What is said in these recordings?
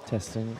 Testing.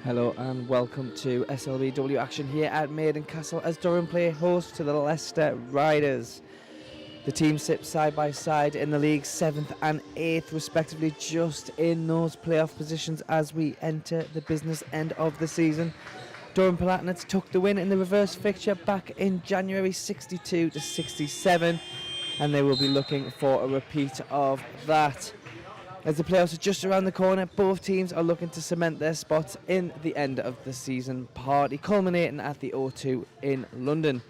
Hello and welcome to SLBW action here at Maiden Castle as Durham play host to the Leicester Riders. The teams sit side by side in the league 7th and 8th respectively, just in those playoff positions as we enter the business end of the season. Durham Palatinates took the win in the reverse fixture back in January 62-67, and they will be looking for a repeat of that. As the playoffs are just around the corner, both teams are looking to cement their spots in the end of the season party, culminating at the O2 in London.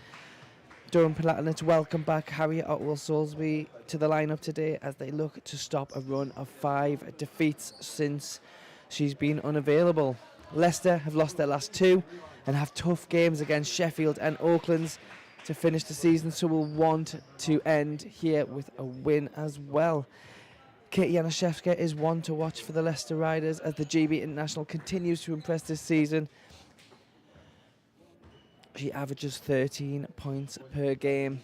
Durham Palatinates welcome back Harriet Otwell-Soulsby to the lineup today as they look to stop a run of 5 defeats since she's been unavailable. Leicester have lost their last 2 and have tough games against Sheffield and Oaklands to finish the season, so will want to end here with a win as well. Katie Janaszewska is one to watch for the Leicester Riders as the GB International continues to impress this season. She averages 13 points per game.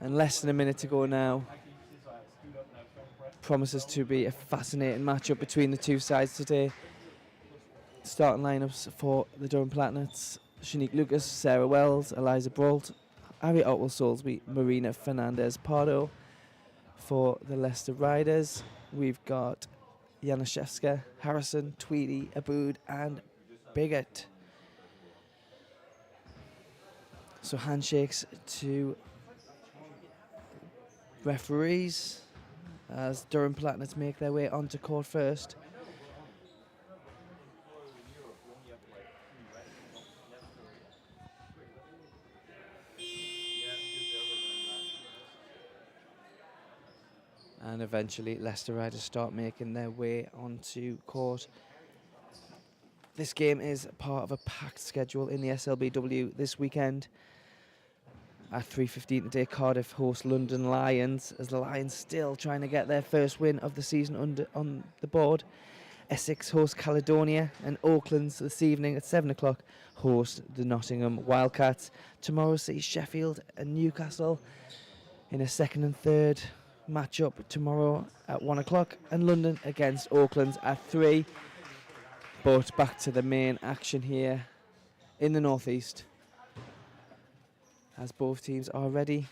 And less than a minute to go now. Promises to be a fascinating matchup between the two sides today. Starting lineups for the Durham Palatinates: Shanique Lucas, Sarah Wells, Eliza Brault, Harriet Otwell-Soulsby, Marina Fernandez-Pardo. For the Leicester Riders, we've got Janaszewska, Harrison, Tweedy, Aboud and Bigot. So handshakes to referees as Durham Palatinates make their way onto court first. And eventually Leicester Riders start making their way onto court. This game is part of a packed schedule in the SLBW this weekend. At 3:15 today, Cardiff host London Lions, as the Lions still trying to get their first win of the season on the board. Essex host Caledonia, and Oaklands this evening at 7 o'clock host the Nottingham Wildcats. Tomorrow sees Sheffield and Newcastle in a second and third matchup tomorrow at 1 o'clock, and London against Oaklands at 3. But back to the main action here in the northeast, as both teams are ready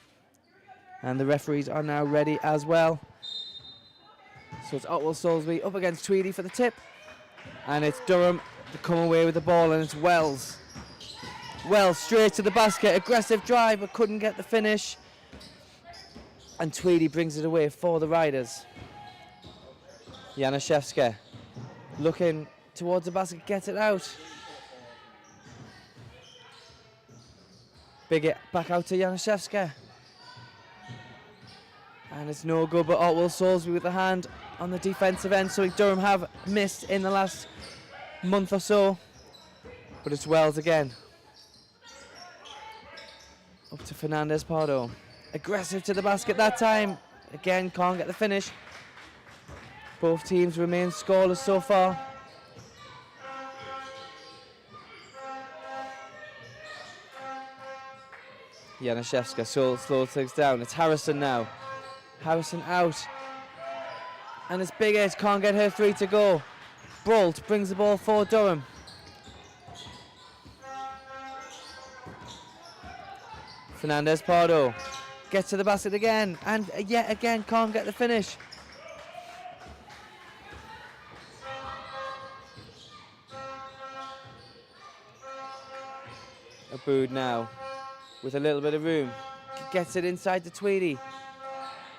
and the referees are now ready as well. So it's Otwell-Soulsby up against Tweedy for the tip, and it's Durham to come away with the ball, and it's Wells straight to the basket, aggressive drive but couldn't get the finish, and Tweedy brings it away for the Riders. Janaszewska looking towards the basket, gets it out. Bigot back out to Janaszewska. And it's no good, but Otwell-Soulsby with the hand on the defensive end. So Durham have missed in the last month or so. But it's Wells again. Up to Fernandez-Pardo. Aggressive to the basket that time. Again, can't get the finish. Both teams remain scoreless so far. Janaszewska slows things down. It's Harrison now. Harrison out. And it's Bigot, can't get her 3 to go. Brault brings the ball for Durham. Fernandez-Pardo gets to the basket again, and yet again can't get the finish. Aboud now with a little bit of room, gets it inside to Tweedy,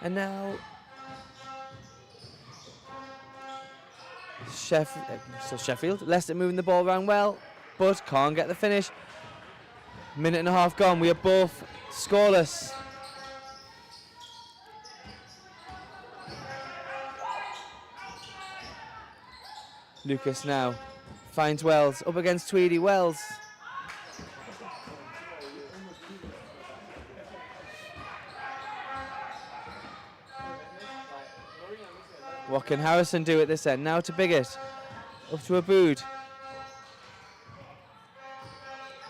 and now Sheffield, Leicester moving the ball around well, but can't get the finish. Minute and a half gone, we are both scoreless. Lucas now finds Wells, up against Tweedy. Wells What can Harrison do at this end? Now to Biggett. Up to Abood.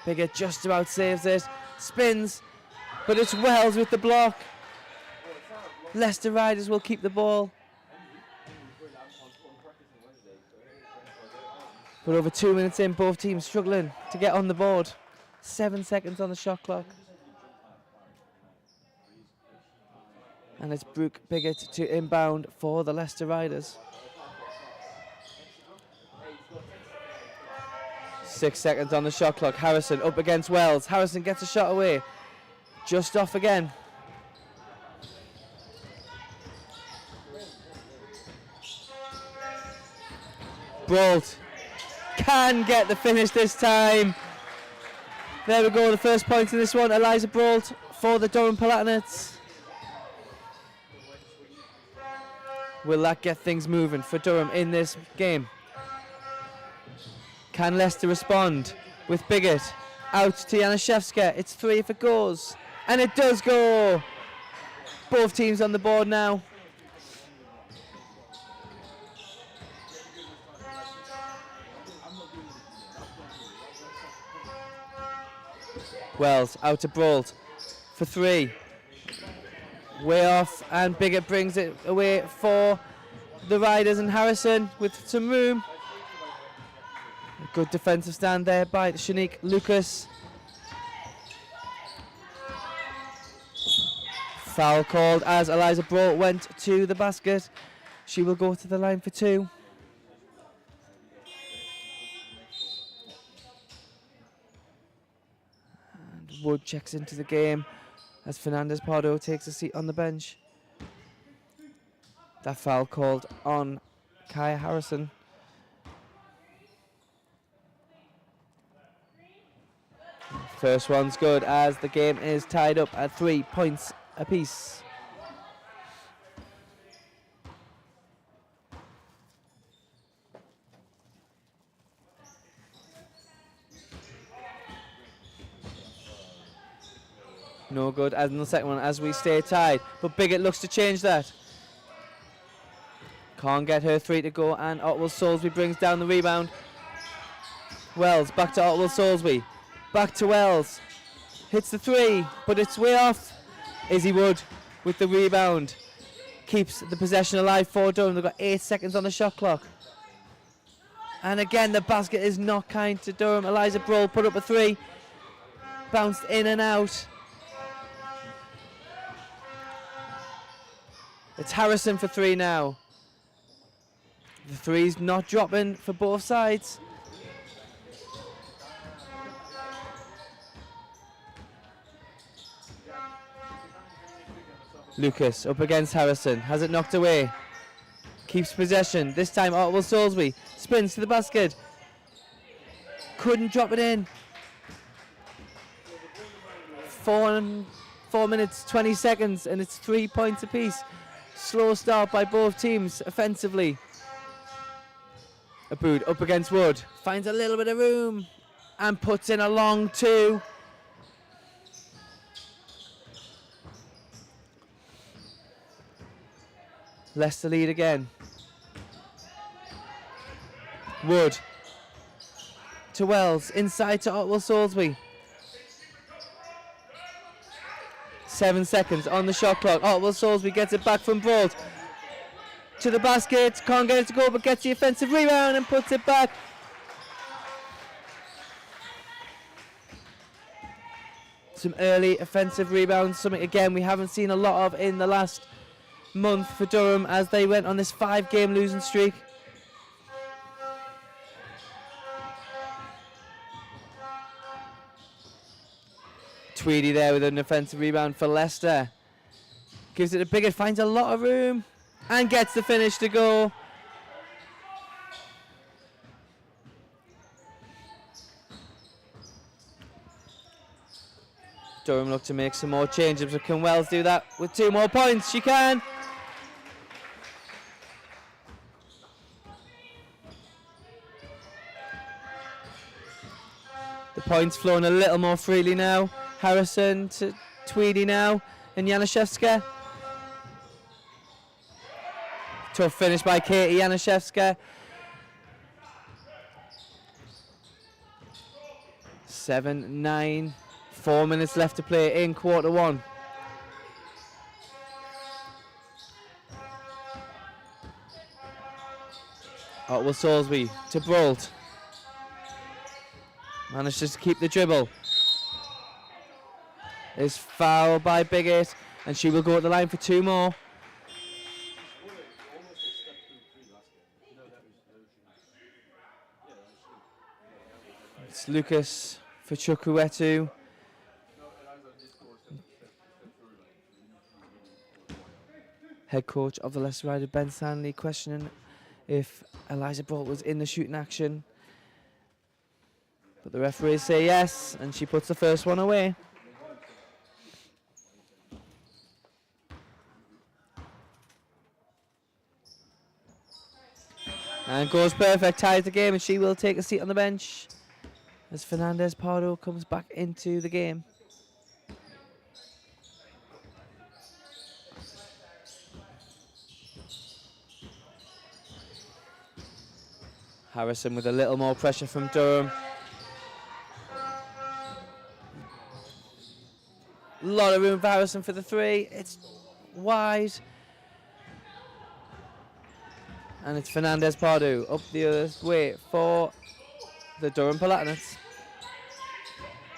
Biggett just about saves it. Spins. But it's Wells with the block. Leicester Riders will keep the ball. But over 2 minutes in, both teams struggling to get on the board. 7 seconds on the shot clock. And it's Brooke Biggett to inbound for the Leicester Riders. 6 seconds on the shot clock. Harrison up against Wells. Harrison gets a shot away. Just off again. Brault can get the finish this time. There we go, the first point in this one. Eliza Brault for the Durham Palatinates. Will that get things moving for Durham in this game? Can Leicester respond with Biggett? Out to Janaszewska. It's 3 if it goes. And it does go. Both teams on the board now. Wells out to Brault for 3. Way off, and Biggett brings it away for the Riders, and Harrison with some room. A good defensive stand there by Shanique Lucas. Foul called as Eliza Brault went to the basket. She will go to the line for 2. And Wood checks into the game as Fernandez Pardo takes a seat on the bench. That foul called on Kaya Harrison. First one's good as the game is tied up at 3 points apiece. No good as in the second one as we stay tied. But Biggett looks to change that. Can't get her 3 to go, and Otwell Soulsby brings down the rebound. Wells back to Otwell Soulsby. Back to Wells. Hits the 3, but it's way off. Izzy Wood with the rebound. Keeps the possession alive for Durham. They've got 8 seconds on the shot clock. And again, the basket is not kind to Durham. Eliza Brault put up a 3. Bounced in and out. It's Harrison for 3 now. The 3's not dropping for both sides. Lucas up against Harrison. Has it knocked away. Keeps possession. This time Otwell Soulsby spins to the basket. Couldn't drop it in. 4 minutes, 20 seconds, and it's 3 points apiece. Slow start by both teams offensively. Abood up against Wood. Finds a little bit of room and puts in a long 2. Leicester lead again. Wood to Wells. Inside to Otwell Soulsby. 7 seconds on the shot clock. Otwell Soulsby gets it back from Brault. To the basket. Can't get it to go, but gets the offensive rebound and puts it back. Some early offensive rebounds. Something, again, we haven't seen a lot of in the last month for Durham as they went on this 5-game losing streak. Tweedy there with an offensive rebound for Leicester. Gives it a Biggett, finds a lot of room and gets the finish to go. Durham look to make some more changes, but can Wells do that with 2 more points? She can. The points flowing a little more freely now. Harrison to Tweedy now, and Janaszewska. Tough finish by Katie Janaszewska. 7-9. 4 minutes left to play in quarter one. Otwell Salisbury to Brolt. Manages to keep the dribble. Is fouled by Biggett, and she will go at the line for 2 more. It's Lucas for Chukwuetu. Head coach of the Leicester Riders, Ben Stanley, questioning if Eliza Brolt was in the shooting action. But the referees say yes, and she puts the first one away. And goes perfect, ties the game, and she will take a seat on the bench as Fernandez Pardo comes back into the game. Harrison with a little more pressure from Durham. A lot of room for Harrison for the 3. It's wide. And it's Fernandez Pardo up the other way for the Durham Palatinates.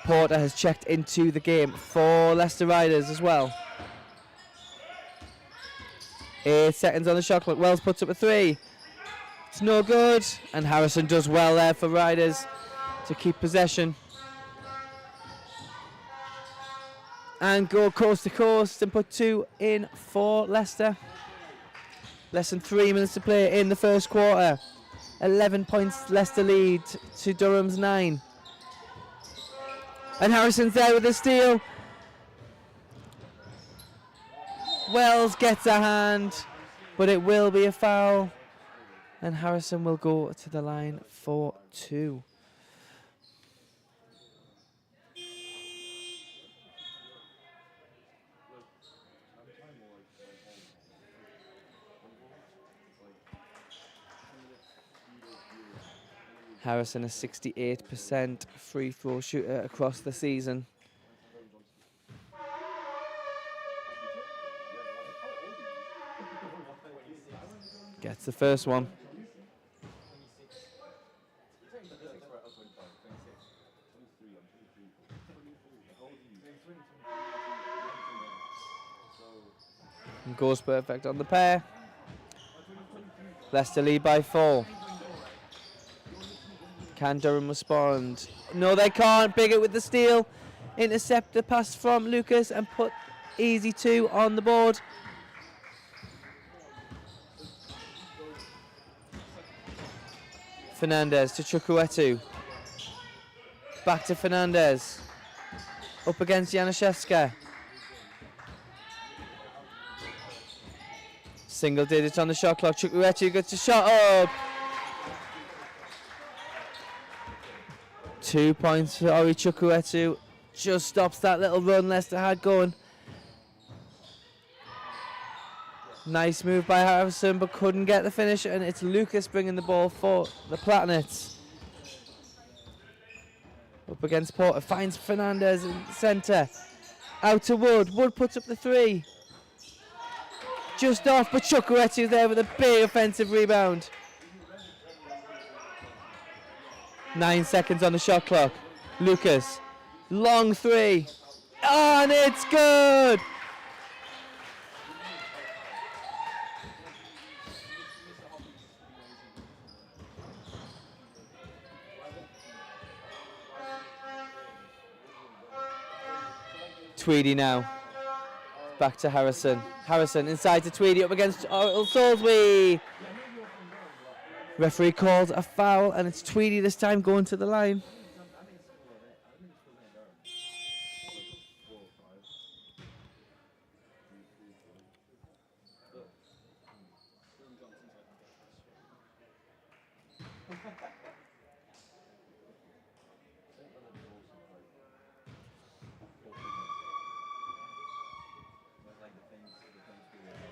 Porter has checked into the game for Leicester Riders as well. 8 seconds on the shot clock. Wells puts up a 3. It's no good. And Harrison does well there for Riders to keep possession. And go coast to coast and put 2 in for Leicester. Less than 3 minutes to play in the first quarter. 11 points Leicester lead to Durham's 9. And Harrison's there with the steal. Wells gets a hand, but it will be a foul. And Harrison will go to the line for 2. Harrison, a 68% free throw shooter across the season. Gets the first one. And goes perfect on the pair. Leicester lead by 4. Can Durham respond? No, they can't. Biggett with the steal. Intercept the pass from Lucas and put easy 2 on the board. Fernandez to Chukwuetu. Back to Fernandez. Up against Janaszewska. Single digits on the shot clock. Chukwuetu gets a shot up. 2 points for Ori Chukwuetu. Just stops that little run Leicester had going. Nice move by Harrison, but couldn't get the finish, and it's Lucas bringing the ball for the Platinets. Up against Porter, finds Fernandez in the centre. Out to Wood. Wood puts up the 3. Just off, but Chukwuetu there with a big offensive rebound. 9 seconds on the shot clock. Lucas, long 3. Oh, and it's good! Tweedy now. Back to Harrison. Harrison inside to Tweedy, up against Salisbury. Referee calls a foul, and it's Tweedy this time going to the line.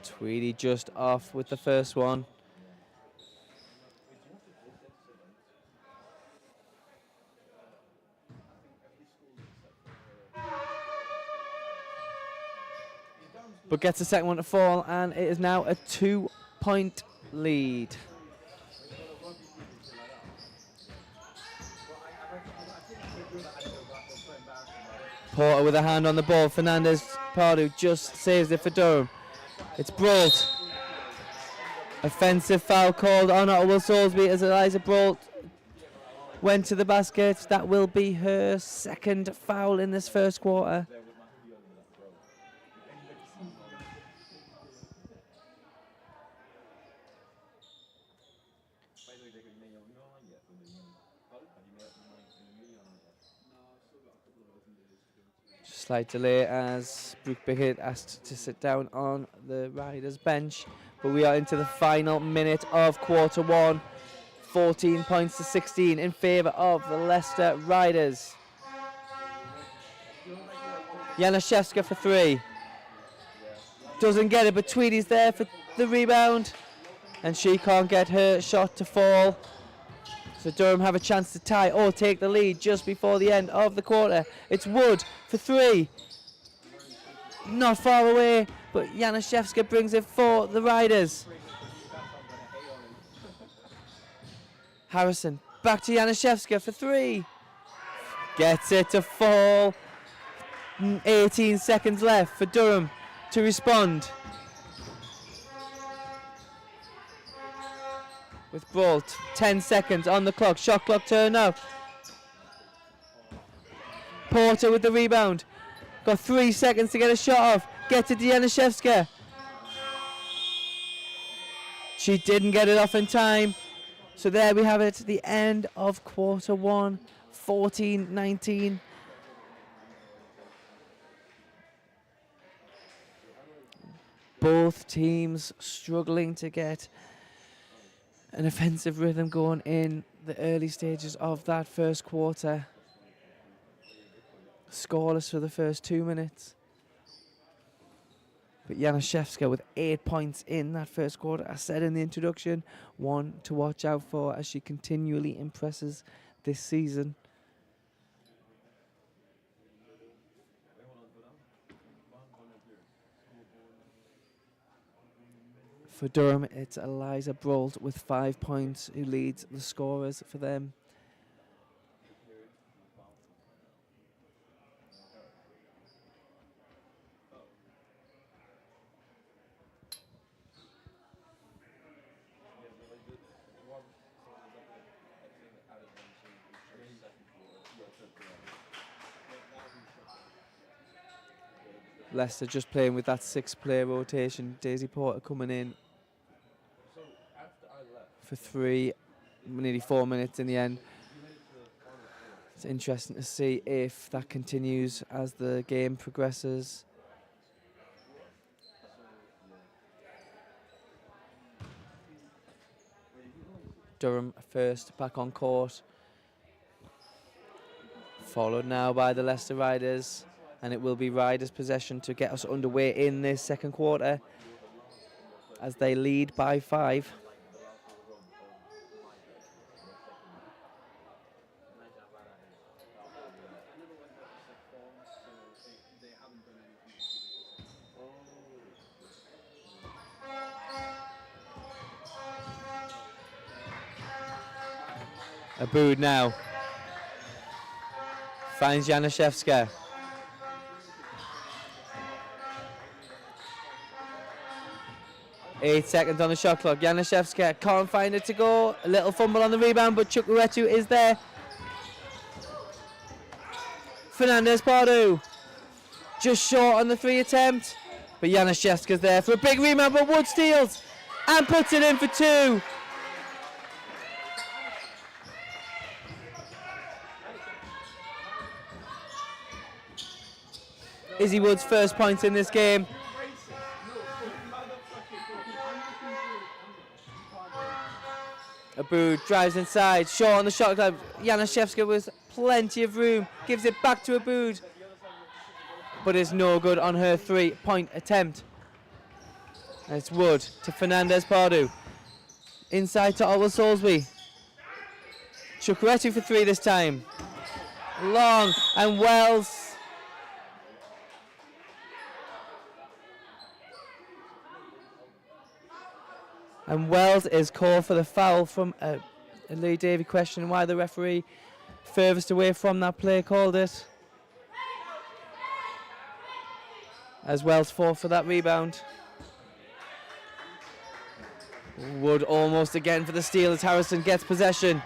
Tweedy just off with the first one. But gets the second one to fall, and it is now a 2-point lead. Porter with a hand on the ball. Fernandez Pardew just saves it for Durham. It's Brault. Offensive foul called on Ottawa Salisbury as Eliza Brault went to the basket. That will be her second foul in this first quarter. Slight delay as Brooke Bickett asked to sit down on the Riders bench. But we are into the final minute of quarter one. 14 points to 16 in favour of the Leicester Riders. Janaszewska for three. Doesn't get it, but Tweedy's there for the rebound. And she can't get her shot to fall. So Durham have a chance to tie or take the lead just before the end of the quarter. It's Wood for three. Not far away, but Janaszewska brings it for the Riders. Harrison back to Janaszewska for three. Gets it to fall. 18 seconds left for Durham to respond. With Brault, 10 seconds on the clock. Shot clock turn up. Porter with the rebound. Got 3 seconds to get a shot off. Get to Janaszewska. She didn't get it off in time. So there we have it, the end of quarter one, 14-19. Both teams struggling to get an offensive rhythm going in the early stages of that first quarter. Scoreless for the first 2 minutes. But Janaszewska with 8 points in that first quarter. I said in the introduction, one to watch out for as she continually impresses this season. For Durham, it's Eliza Brault with 5 points who leads the scorers for them. Leicester just playing with that 6-player rotation. Daisy Porter coming in for three, nearly 4 minutes in the end. It's interesting to see if that continues as the game progresses. Durham first back on court. Followed now by the Leicester Riders. And it will be Riders' possession to get us underway in this second quarter as they lead by 5. Aboud now finds Janaszewska. Eight seconds on the shot clock. Janaszewska can't find it to go. A little fumble on the rebound, but Chukwuetu is there. Fernandez Pardew just short on the 3 attempt, but Janaszewska's there for a big rebound, but Wood steals and puts it in for 2. Izzy Wood's first points in this game. Aboud drives inside, short on the shot clock. Janaszewska with plenty of room, gives it back to Aboud, but it's no good on her 3-point attempt. And it's Wood to Fernandez Pardew. Inside to Otwell Salisbury. Chukwuetu for 3 this time. Long, and Wells. And Wells is called for the foul from Lee Davey, questioning why the referee furthest away from that play called it. As Wells fought for that rebound. Wood almost again for the steal as Harrison gets possession.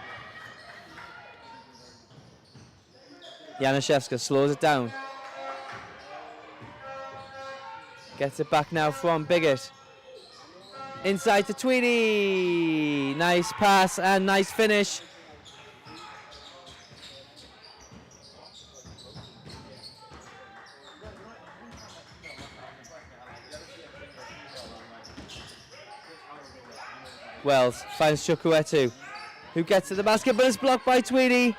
Januszewska slows it down. Gets it back now from Biggett. Inside to Tweedy. Nice pass and nice finish. Wells finds Chukwuetu, who gets to the basket, but it's blocked by Tweedy.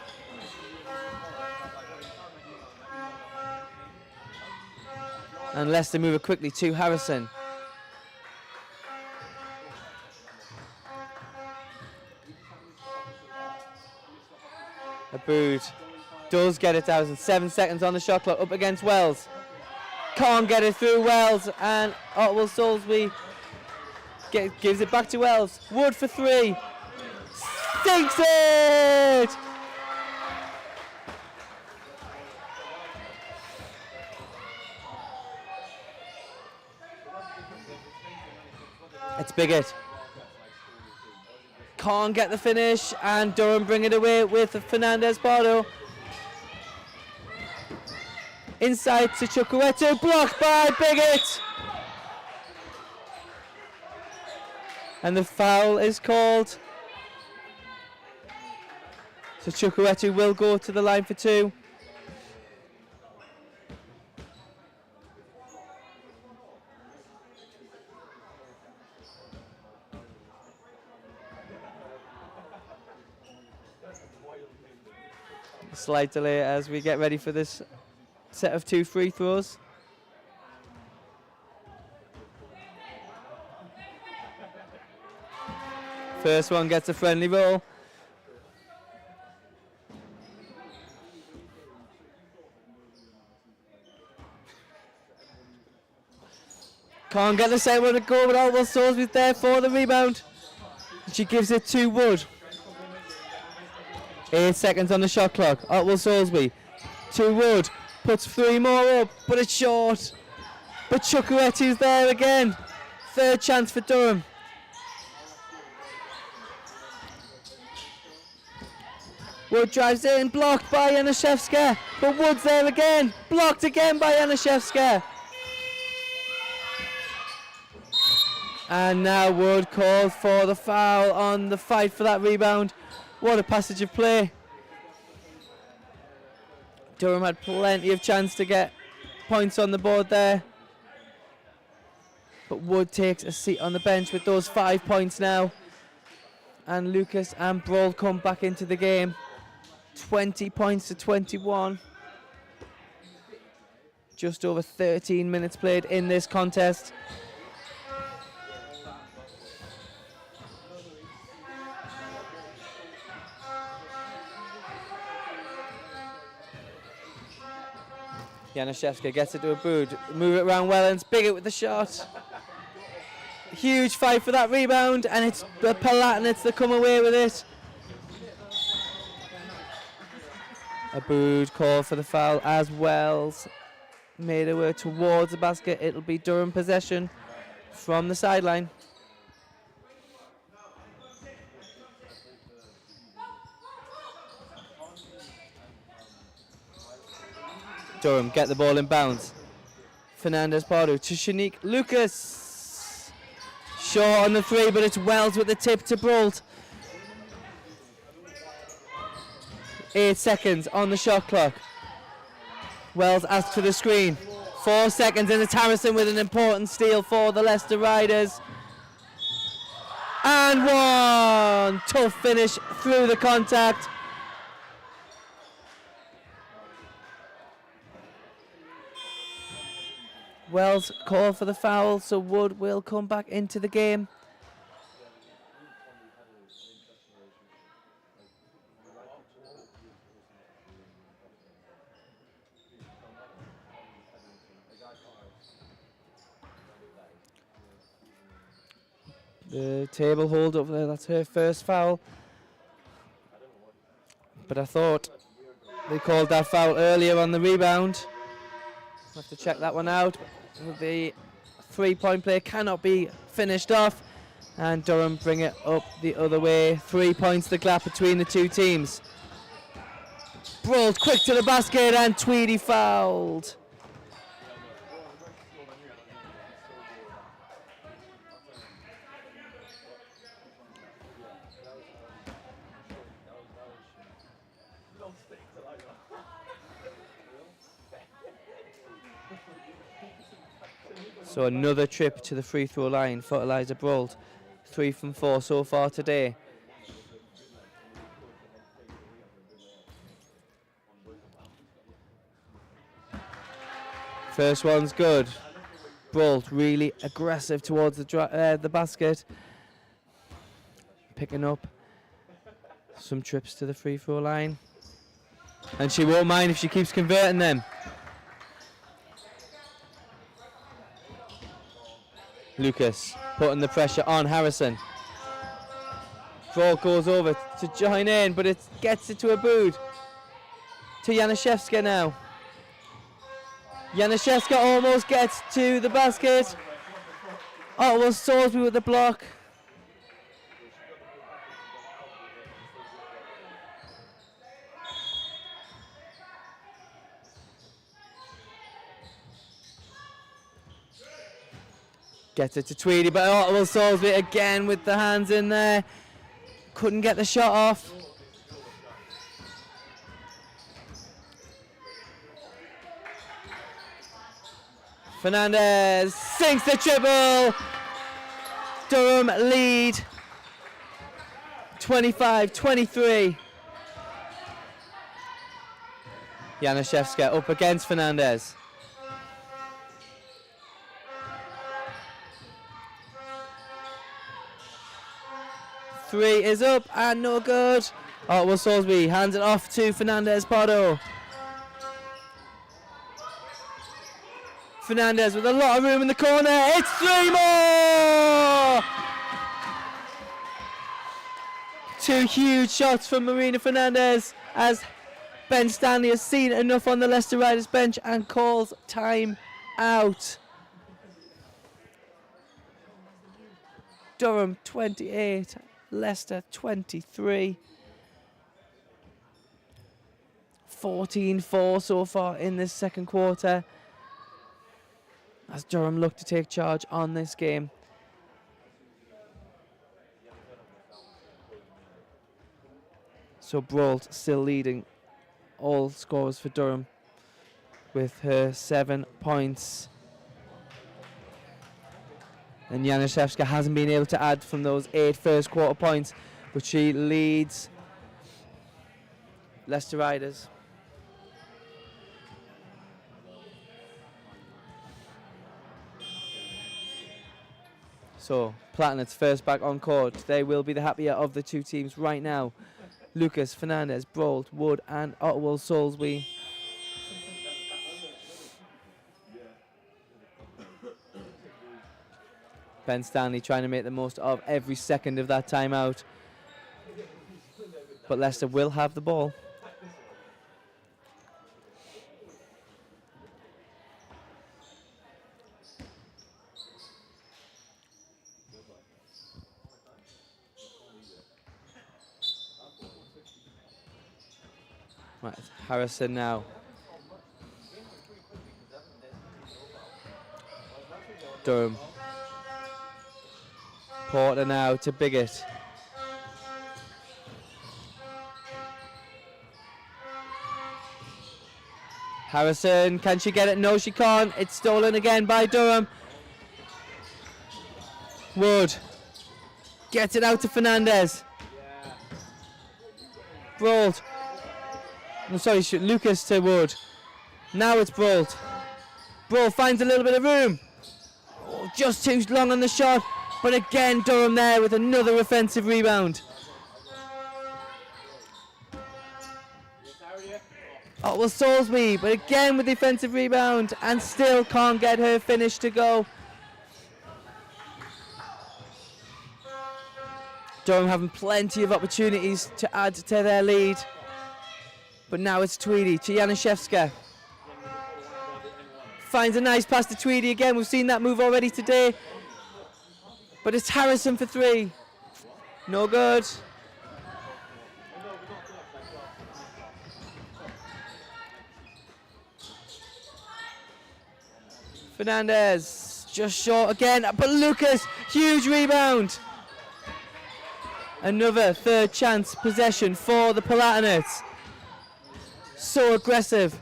And Leicester move it quickly to Harrison. Abood does get it down. 7 seconds on the shot clock, up against Wells. Can't get it through Wells, and Otwell Salisbury gives it back to Wells. Wood for 3. Sinks it! It's Biggett. Can't get the finish, and Durham bring it away with Fernandez Pardew. Inside to Chukwuetu, blocked by Biggett. And the foul is called. So Chukwuetu will go to the line for 2. Slight delay as we get ready for this set of 2 free throws. First one gets a friendly roll. Can't get the second one to go, but Otwell Salisbury's there for the rebound. She gives it to Wood. 8 seconds on the shot clock. Otwell Salisbury to Wood. Puts 3 more up, but it's short. But Chukwuetu's there again. Third chance for Durham. Wood drives in, blocked by Januszewska. But Wood's there again. Blocked again by Januszewska. And now Wood calls for the foul on the fight for that rebound. What a passage of play. Durham had plenty of chance to get points on the board there. But Wood takes a seat on the bench with those 5 points now. And Lucas and Brawl come back into the game. 20 points to 21. Just over 13 minutes played in this contest. Januszewska gets it to Abood. Move it around well, and it's Biggett with the shot. Huge fight for that rebound, and it's the Palatinates that come away with it. Abood called for the foul as Wells made her way towards the basket. It'll be Durham possession from the sideline. Durham get the ball in bounds. Fernandez Pardew to Shanique Lucas. Short on the 3, but it's Wells with the tip to Brault. 8 seconds on the shot clock. Wells asks for the screen. 4 seconds, and it's Harrison with an important steal for the Leicester Riders. And one! Tough finish through the contact. Wells called for the foul, so Wood will come back into the game. The table hold over there, that's her first foul. But I thought they called that foul earlier on the rebound. We'll have to check that one out. The 3-point play cannot be finished off, and Durham bring it up the other way. 3 points the gap between the two teams. Brault quick to the basket, and Tweedy fouled. So another trip to the free throw line for Eliza Brault. 3 from 4 so far today. First one's good. Brault really aggressive towards the basket. Picking up some trips to the free throw line. And she won't mind if she keeps converting them. Lucas putting the pressure on Harrison. Brault goes over to join in, but it gets it to Abood. To Janaszewska now. Janaszewska almost gets to the basket. Oh, it was Salisbury with the block. Gets it to Tweedy, but Ottawa Salisbury again with the hands in there. Couldn't get the shot off. Fernandez sinks the triple. Durham lead 25-23. Janaszewska up against Fernandez. Three is up and no good. Oh, well, Salisbury hands it off to Fernandez Pardo. Fernandez with a lot of room in the corner. It's 3 more! 2 huge shots from Marina Fernandez as Ben Stanley has seen enough on the Leicester Riders bench and calls time out. Durham 28. Leicester 23. 14-4 so far in this second quarter as Durham look to take charge on this game. So Brault still leading all scorers for Durham with her 7 points. And Janaszewska hasn't been able to add from those 8 first quarter points, but she leads Leicester Riders. So Platinates first back on court. They will be the happier of the two teams right now. Lucas, Fernandez, Brault, Wood and Ottawa Salisbury. Ben Stanley trying to make the most of every second of that timeout. But Leicester will have the ball. Right, Harrison now. Durham. Porter now to Biggett. Harrison, can she get it? No, she can't. It's stolen again by Durham. Wood gets it out to Fernandez. Brault. I'm sorry, Lucas to Wood. Now it's Brault. Bro finds a little bit of room. Oh, just too long on the shot. But again, Durham there with another offensive rebound. Oh, well, Salisbury, but again with the offensive rebound and still can't get her finish to go. Durham having plenty of opportunities to add to their lead. But now it's Tweedy to Janaszewska. Finds a nice pass to Tweedy again. We've seen that move already today. But it's Harrison for three. No good. Fernandez just short again. But Lucas, huge rebound. Another third chance possession for the Palatinates. So aggressive.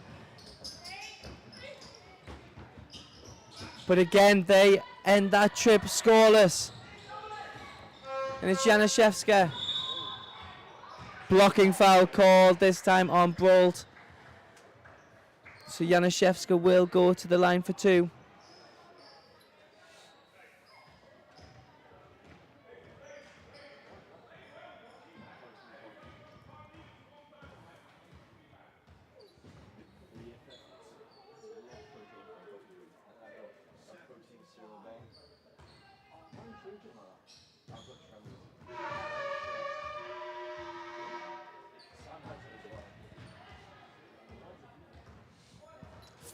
But again, they end that trip scoreless. And it's Janaszewska. Blocking foul called this time on Brault. So Janaszewska will go to the line for two.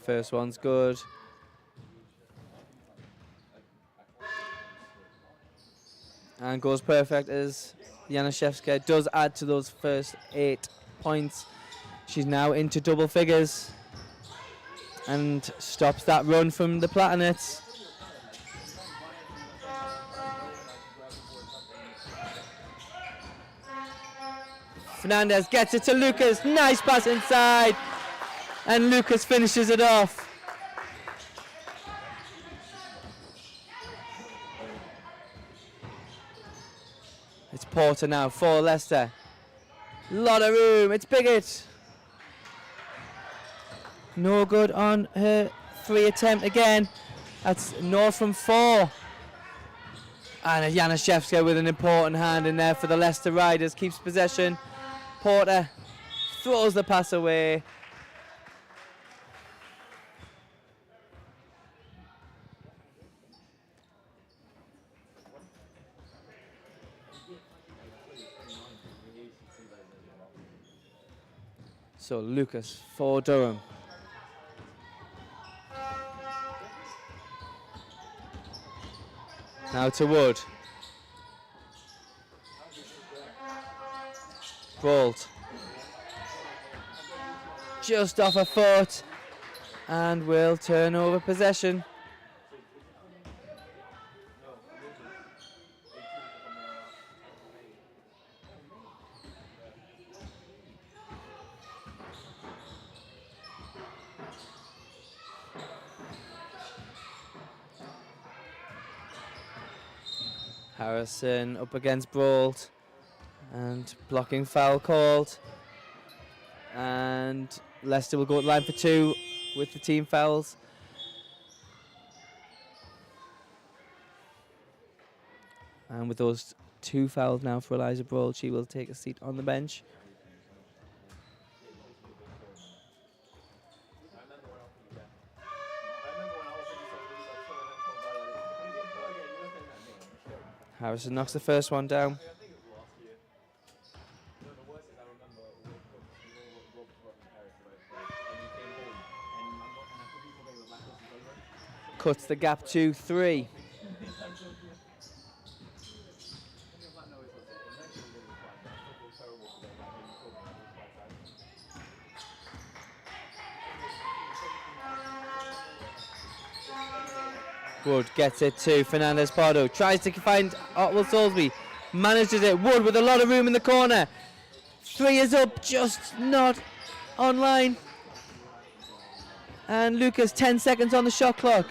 First one's good. And goes perfect as Janaszewska does add to those first 8 points. She's now into double figures and stops that run from the Palatinates. Fernandez gets it to Lucas. Nice pass inside. And Lucas finishes it off. It's Porter now for Leicester. Lot of room. It's Biggett. No good on her 3 attempt again. That's North from 4. And Janaszewska with an important hand in there for the Leicester Riders. Keeps possession. Porter throws the pass away. So Lucas for Durham. Now to Wood. Brault. Just off a foot and will turn over possession. Harrison up against Brault and blocking foul called, and Leicester will go to the line for 2 with the team fouls. And with those 2 fouls now for Eliza Brault, she will take a seat on the bench. Harrison knocks the first one down. Cuts the gap to 3. Wood gets it to Fernandez Pardo. Tries to find Otwell Salisbury. Manages it. Wood with a lot of room in the corner. 3 is up, just not online. And Lucas, 10 seconds on the shot clock.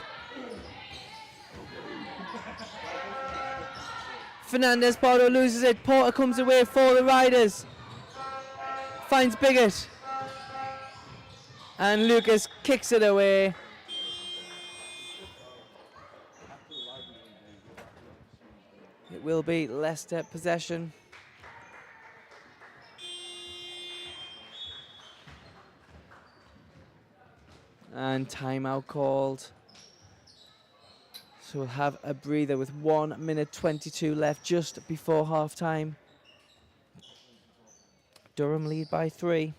Fernandez Pardo loses it. Porter comes away for the Riders. Finds Biggett. And Lucas kicks it away. It will be Leicester possession. And timeout called. So we'll have a breather with 1 minute 22 left just before half time. Durham lead by 3.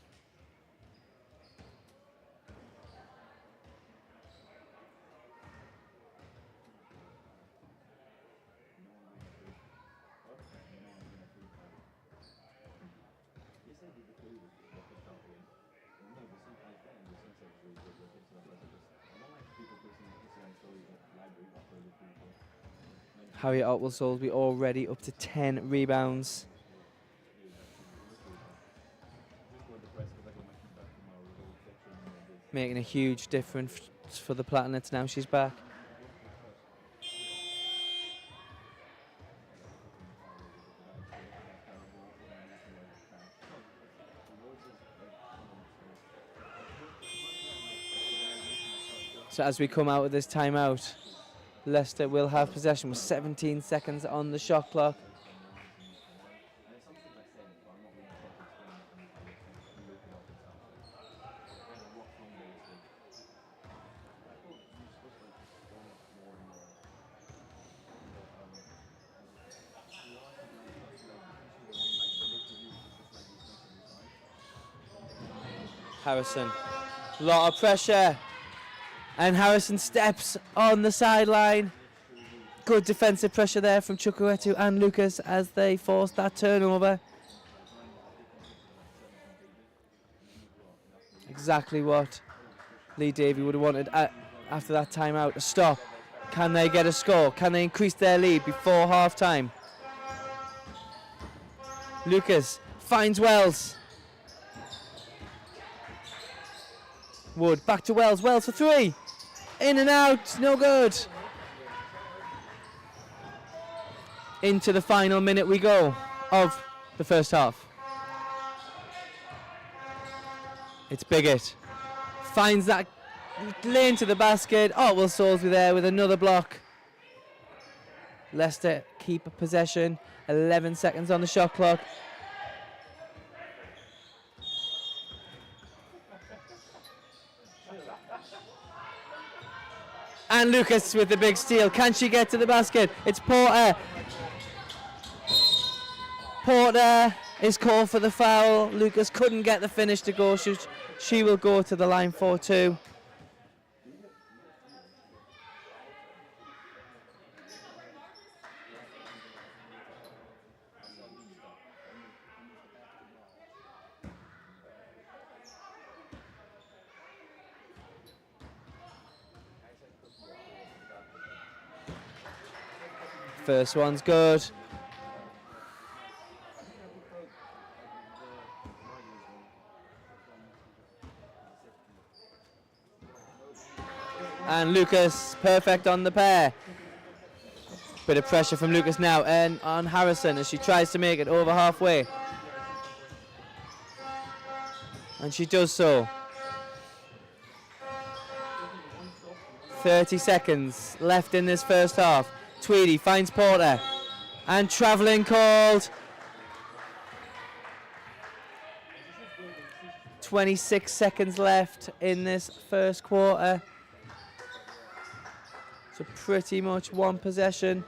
Harriet Otwell-Soulsby already up to 10 rebounds. Making a huge difference for the Platinates now she's back. So as we come out of this timeout, Leicester will have possession with 17 seconds on the shot clock. Harrison, a lot of pressure, and Harrison steps on the sideline. Good defensive pressure there from Chukwuetu and Lucas as they force that turnover. Exactly what Lee Davey would have wanted after that timeout. A stop. Can they get a score? Can they increase their lead before half time? Lucas finds Wells. Wood back to Wells. Wells for 3. In and out. No good. Into the final minute we go of the first half. It's Biggett. Finds that lane to the basket. Otwell-Soulsby there with another block. Leicester keep possession. 11 seconds on the shot clock. And Lucas with the big steal. Can she get to the basket? It's Porter. Porter is called for the foul. Lucas couldn't get the finish to go. She will go to the line for 2. First one's good. And Lucas, perfect on the pair. Bit of pressure from Lucas now and on Harrison as she tries to make it over halfway. And she does so. 30 seconds left in this first half. Tweedy finds Porter. And travelling called. 26 seconds left in this first quarter. So pretty much one possession.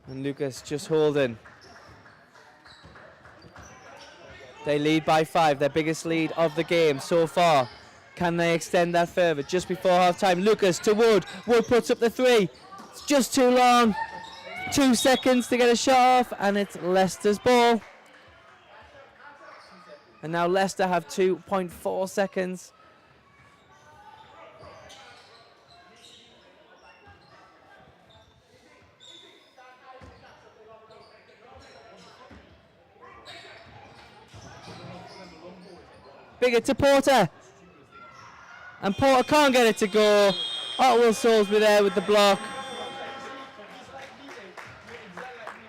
And Lucas just holding. They lead by 5, their biggest lead of the game so far. Can they extend that further? Just before half time, Lucas to Wood. Wood puts up the 3. It's just too long. 2 seconds to get a shot off, and it's Leicester's ball. And now Leicester have 2.4 seconds. Biggett to Porter. And Porter can't get it to go. Otwell-Soulsby there with the block.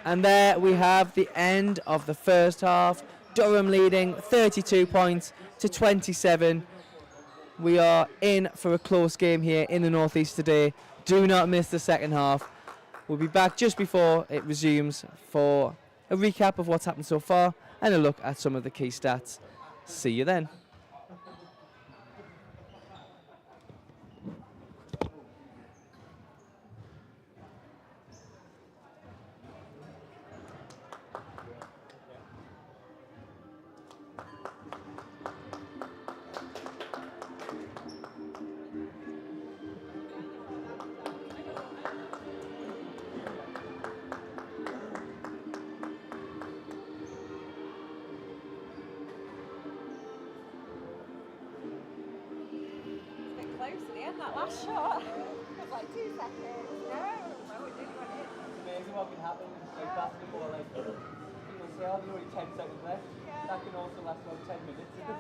And there we have the end of the first half. Durham leading 32 points to 27. We are in for a close game here in the Northeast today. Do not miss the second half. We'll be back just before it resumes for a recap of what's happened so far and a look at some of the key stats. See you then. Close at the end, that last shot. It was like 2 seconds. No, it didn't went in. It's amazing what can happen like basketball. Like people say, oh, there's only 10 seconds left. Yeah. That can also last about 10 minutes. Yeah.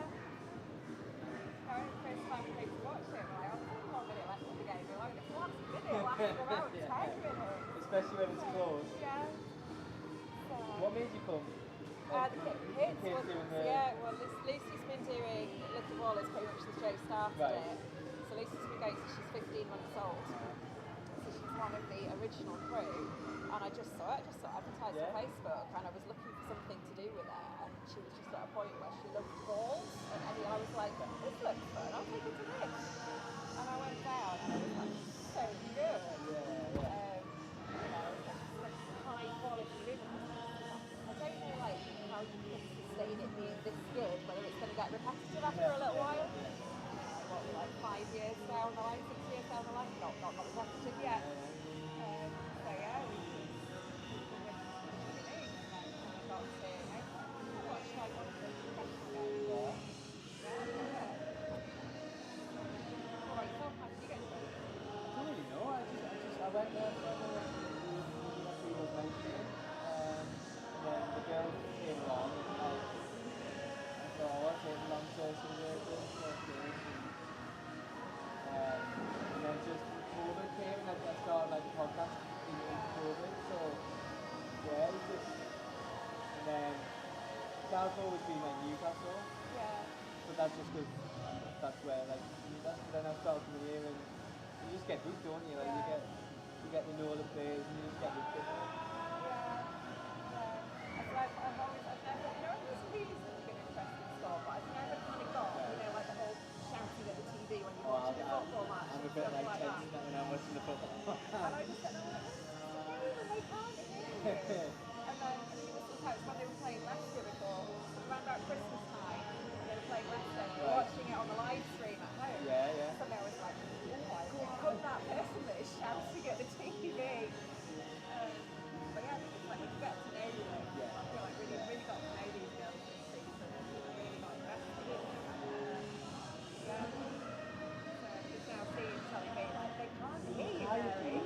First time we came to watch it, like, oh, 1 minute left of the game. We're like, the last minute lasted about 10 minutes. Especially when it's close. Yeah. So, What made you come? the kids kids was, doing the... yeah, well, Lucy's been doing Little Wall is pretty much since Joe started Right. it. So Lucy's been going since she's 15 months old. So she's one of the original crew. And I just saw advertised on Facebook, and I was looking for something to do with it. And she was just at a point where she loved balls. And I was like, this looks fun, I'll take it to this. And I went down, and it was like so good. You know, such high quality ribbon. I don't know like how you can sustain it being this good, whether it's going to get repetitive after a little while. What, like 5 years down the line, 6 years down the line? Not repetitive yet. So yeah, we got to watch like one of the professional games. What about yourself? How did you get to it? I don't really know. I went there for he was mentioning, and then the girls came along, and I thought, oh, okay, long social workers, okay. And then just COVID came, and I started like a podcast in COVID, so yeah, it was just, and then I've always been like Newcastle, Yeah. but that's just because that's where like, then I started coming here, and you just get hooked, don't you? Like you get to know the players, and you just get hooked in it. I've never, you know, it was really been interested in sport, but I've never kind of got, you know, like the whole shouting at the TV when you're watching a football match. I'm a and bit stuff like that. tense when I'm watching the football. And I just said, oh, this is amazing, they can't hear you. And then she was surprised when they were playing Leicester before, around about Christmas time, they were playing Leicester, and we were watching it on the live stream at home. Yeah. So I was like, oh my god, come that person that is shouting at the TV. But yeah, I think it's like when you get to know them, I feel like really got to know these girls this season, and really got invested in them. Yeah. So just now seeing telling me like they can't hear you, Mary.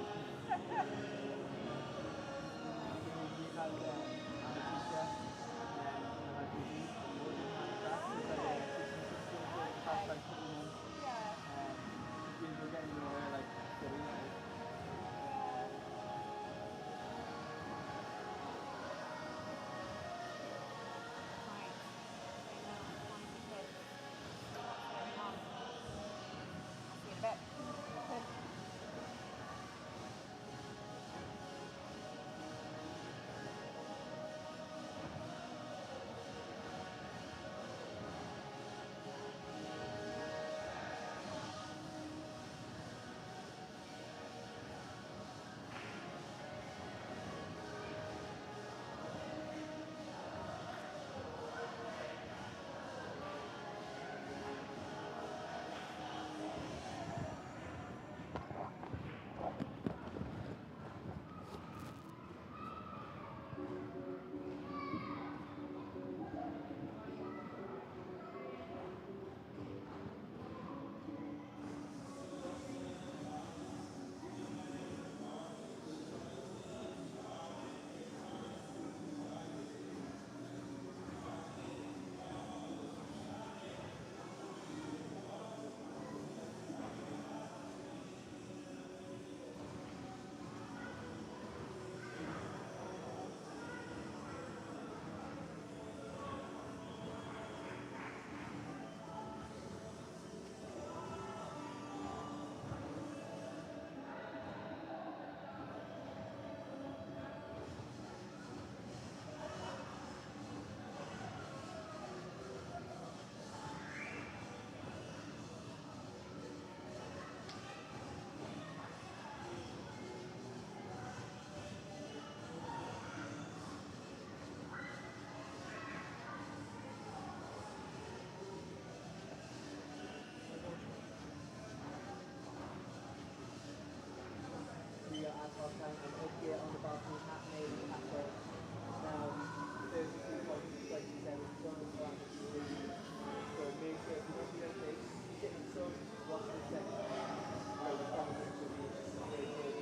last time, and up here on the balcony at Maiden Castle. Now 32 points to 27, Durham Palatinates lead. So make sure if you don't do anything, sit in the sun, watch the second half. The confidence will be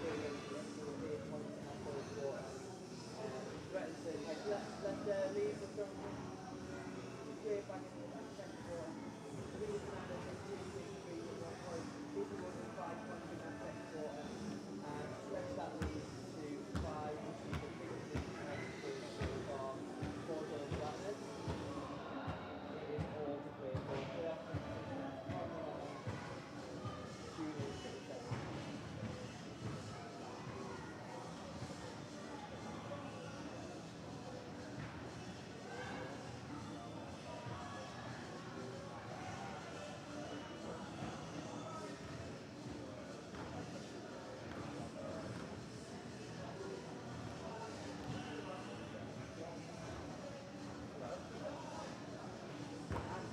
brilliant. So 8 points in that first quarter. Threatenson has left lead for Durham. Play back in the second quarter. Three Fernandez has 2-6-3 with 1 point. Easy won with 5 points in that second quarter. And stretch that lead to 5, which is the biggest lead so far for Durham Palatinates. It is all to play for. Playoff competition on the line. June 27th.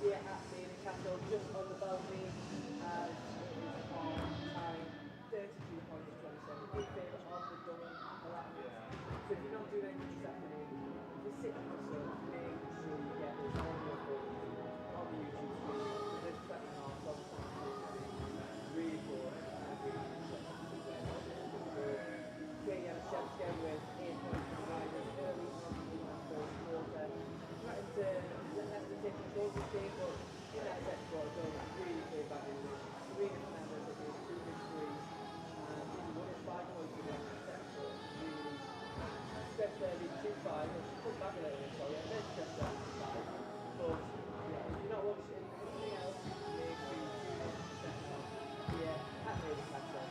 Here at Maiden Castle, just on the balcony, as it is on time, 32 points to 27, in favour of the Durham Palatinates. So if you're not doing anything this afternoon, just sit in the sun, make sure you get this on your phone, on the YouTube screen, for this second half, so really good and really interesting. KM Shevska with 8 points to the Riders early on in that first quarter. Trying to let Leicester take control of this game, but in that second quarter, Durham really played back in the Serena Fernandez has made 2 big threes, and he won it 5 points in that second quarter. Really stretched their lead 2-5, and she put back a little bit, sorry, and then stretched their lead to 5. But yeah, if you're not watching anything else, make sure you tune in to the second half here at Maiden Castle.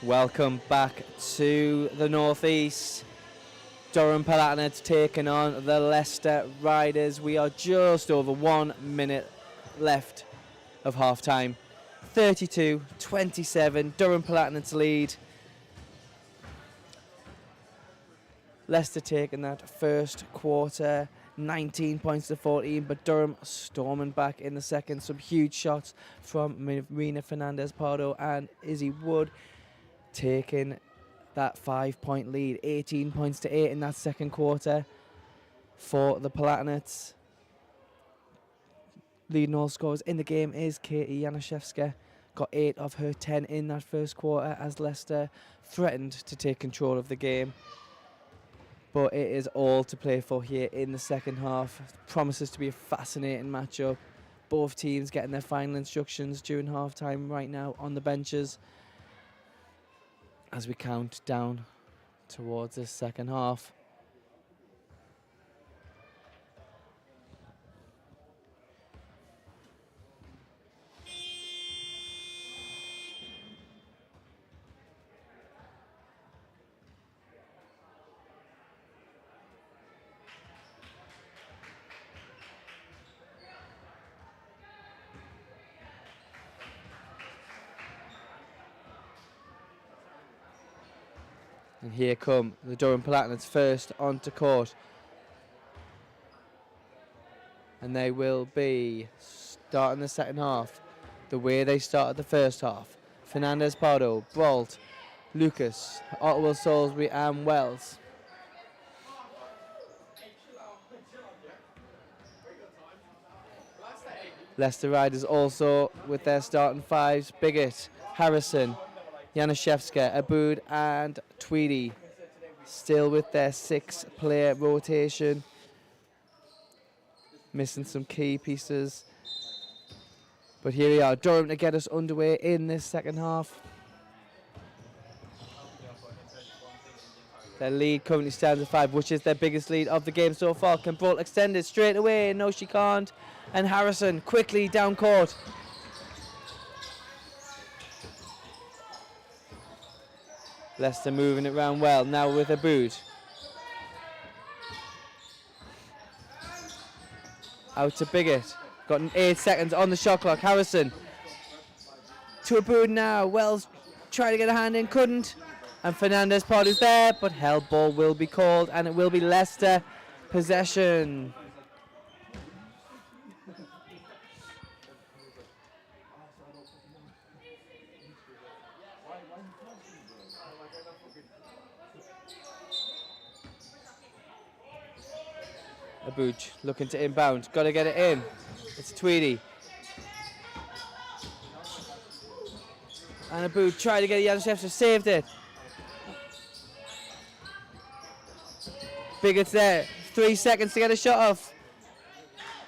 Welcome back to the Northeast. Durham Palatinates taking on the Leicester Riders. We are just over 1 minute left of half time. 32-27, Durham Palatinates lead. Leicester taking that first quarter, 19 points to 14, but Durham storming back in the second. Some huge shots from Marina Fernandez-Pardo and Izzy Wood, taking that 5-point lead, 18 points to 8 in that second quarter for the Palatinates. Leading all scorers in the game is Katie Janaszewska. Got 8 of her 10 in that first quarter as Leicester threatened to take control of the game. But it is all to play for here in the second half. Promises to be a fascinating matchup. Both teams getting their final instructions during half time right now on the benches as we count down towards the second half. And here come the Durham Palatinates first onto court. And they will be starting the second half the way they started the first half. Fernandez-Pardo, Brault, Lucas, Otwell, Salisbury and Wells. Leicester Riders also with their starting fives: Biggett, Harrison, Janaszewska, Aboud and Tweedy. Still with their 6-player rotation. Missing some key pieces. But here we are, Durham to get us underway in this second half. Their lead currently stands at 5, which is their biggest lead of the game so far. Can Brault extend it straight away? No, she can't. And Harrison quickly down court. Leicester moving it round well, now with Aboud. Out to Biggett. Got 8 seconds on the shot clock. Harrison to Aboud now. Wells tried to get a hand in, couldn't. And Fernandez-Pardo's there, but held ball will be called, and it will be Leicester possession. Aboud looking to inbound, got to get it in. It's Tweedy. And Aboud tried to get it, Janaszewska saved it. Biggett's there, 3 seconds to get a shot off.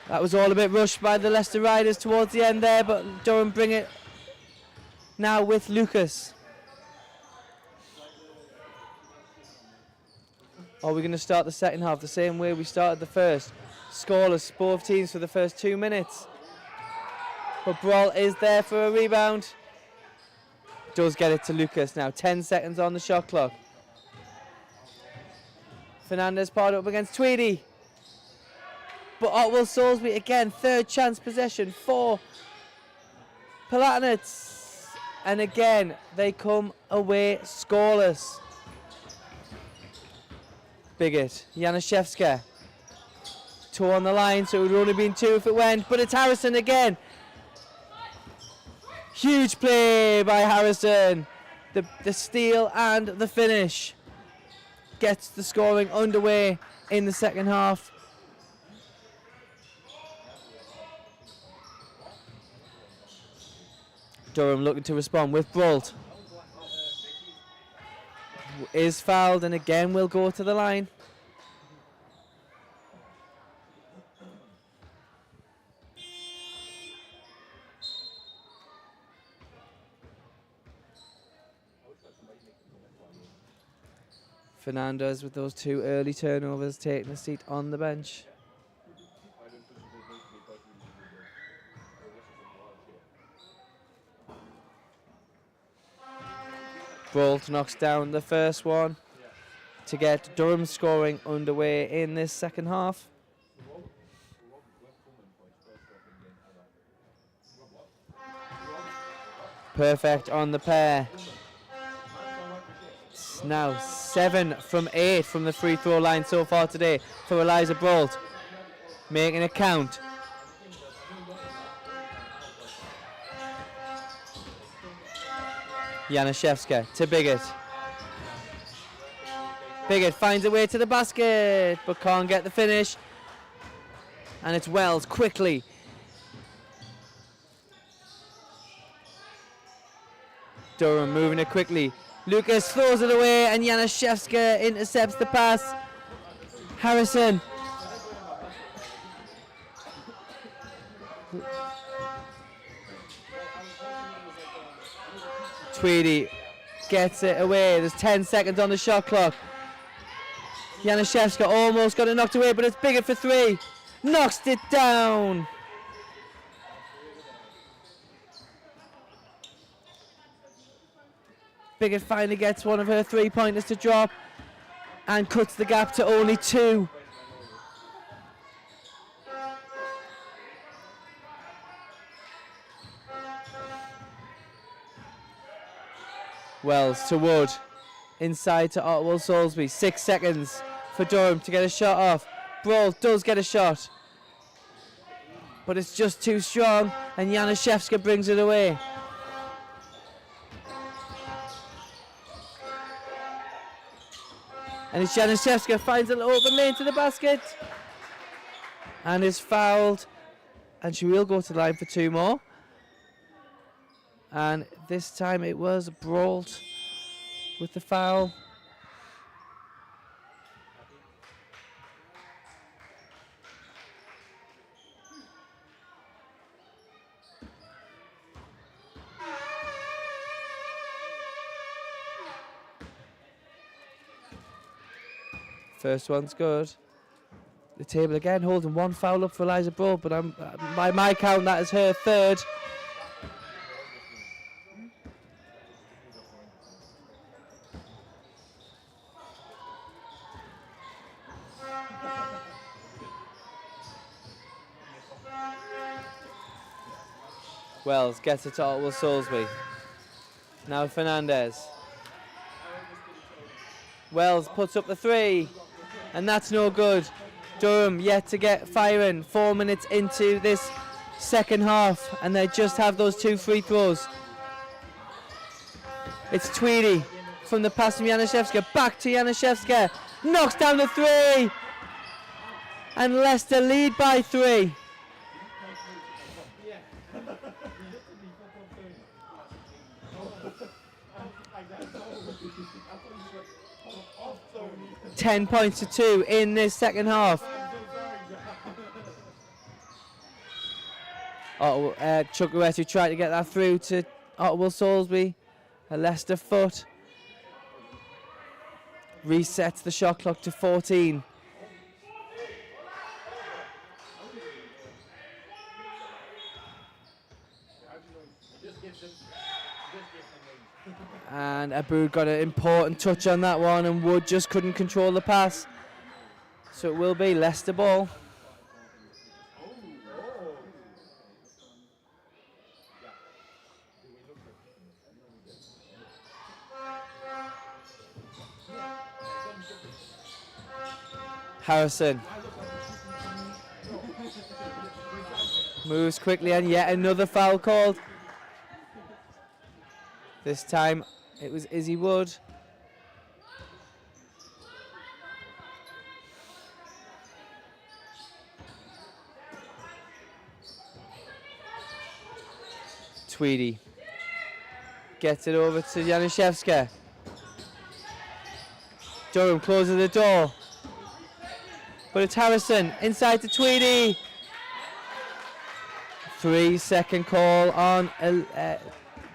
That was all a bit rushed by the Leicester Riders towards the end there, but Durham bring it now with Lucas. Are we going to start the second half the same way we started the first? Scoreless, both teams for the first 2 minutes. But Brault is there for a rebound. Does get it to Lucas now. 10 seconds on the shot clock. Fernandez-Pardo up against Tweedy. But Otwell Salisbury again, third chance possession for Palatinates. And again, they come away scoreless. Biggett, Janaszewska. 2 on the line, so it would have only been 2 if it went, but it's Harrison again. Huge play by Harrison. The steal and the finish gets the scoring underway in the second half. Durham looking to respond with Brault. Is fouled and again will go to the line. Fernandez with those 2 early turnovers taking a seat on the bench. Brault knocks down the first one to get Durham scoring underway in this second half. Perfect on the pair. It's now 7 from 8 from the free throw line so far today for Eliza Brault. Making it count. Janaszewska to Bigot. Bigot finds a way to the basket, but can't get the finish. And it's Wells quickly. Durham moving it quickly. Lucas throws it away, and Janaszewska intercepts the pass. Harrison. Tweedy gets it away. There's 10 seconds on the shot clock. Janaszewska almost got it knocked away, but it's Bigot for 3. Knocks it down. Bigot finally gets one of her 3-pointers to drop and cuts the gap to only 2. Wells to Wood. Inside to Otwell Salisbury. 6 seconds for Durham to get a shot off. Brault does get a shot, but it's just too strong, and Janaszewska brings it away. And it's Janaszewska finds an open lane to the basket and is fouled, and she will go to the line for 2 more. And this time it was Brault with the foul. First one's good. The table again holding 1 foul up for Eliza Brault, but by my count that is her 3rd. Wells gets it to Otwell Salisbury. Now Fernandez. Wells puts up the 3, and that's no good. Durham yet to get firing. 4 minutes into this second half, and they just have those 2 free throws. It's Tweedy from the pass from Janaszewska. Back to Janaszewska. Knocks down the 3, and Leicester lead by 3. Ten points to 2 in this second half. Chukwuetu tried to get that through to Otwell Salisbury. A Leicester foot. Resets the shot clock to 14. And Abu got an important touch on that one, and Wood just couldn't control the pass. So it will be Leicester ball. Harrison moves quickly, and yet another foul called. This time it was Izzy Wood. Tweedy gets it over to Janaszewska. Durham closes the door, but it's Harrison inside to Tweedy. 3-second call on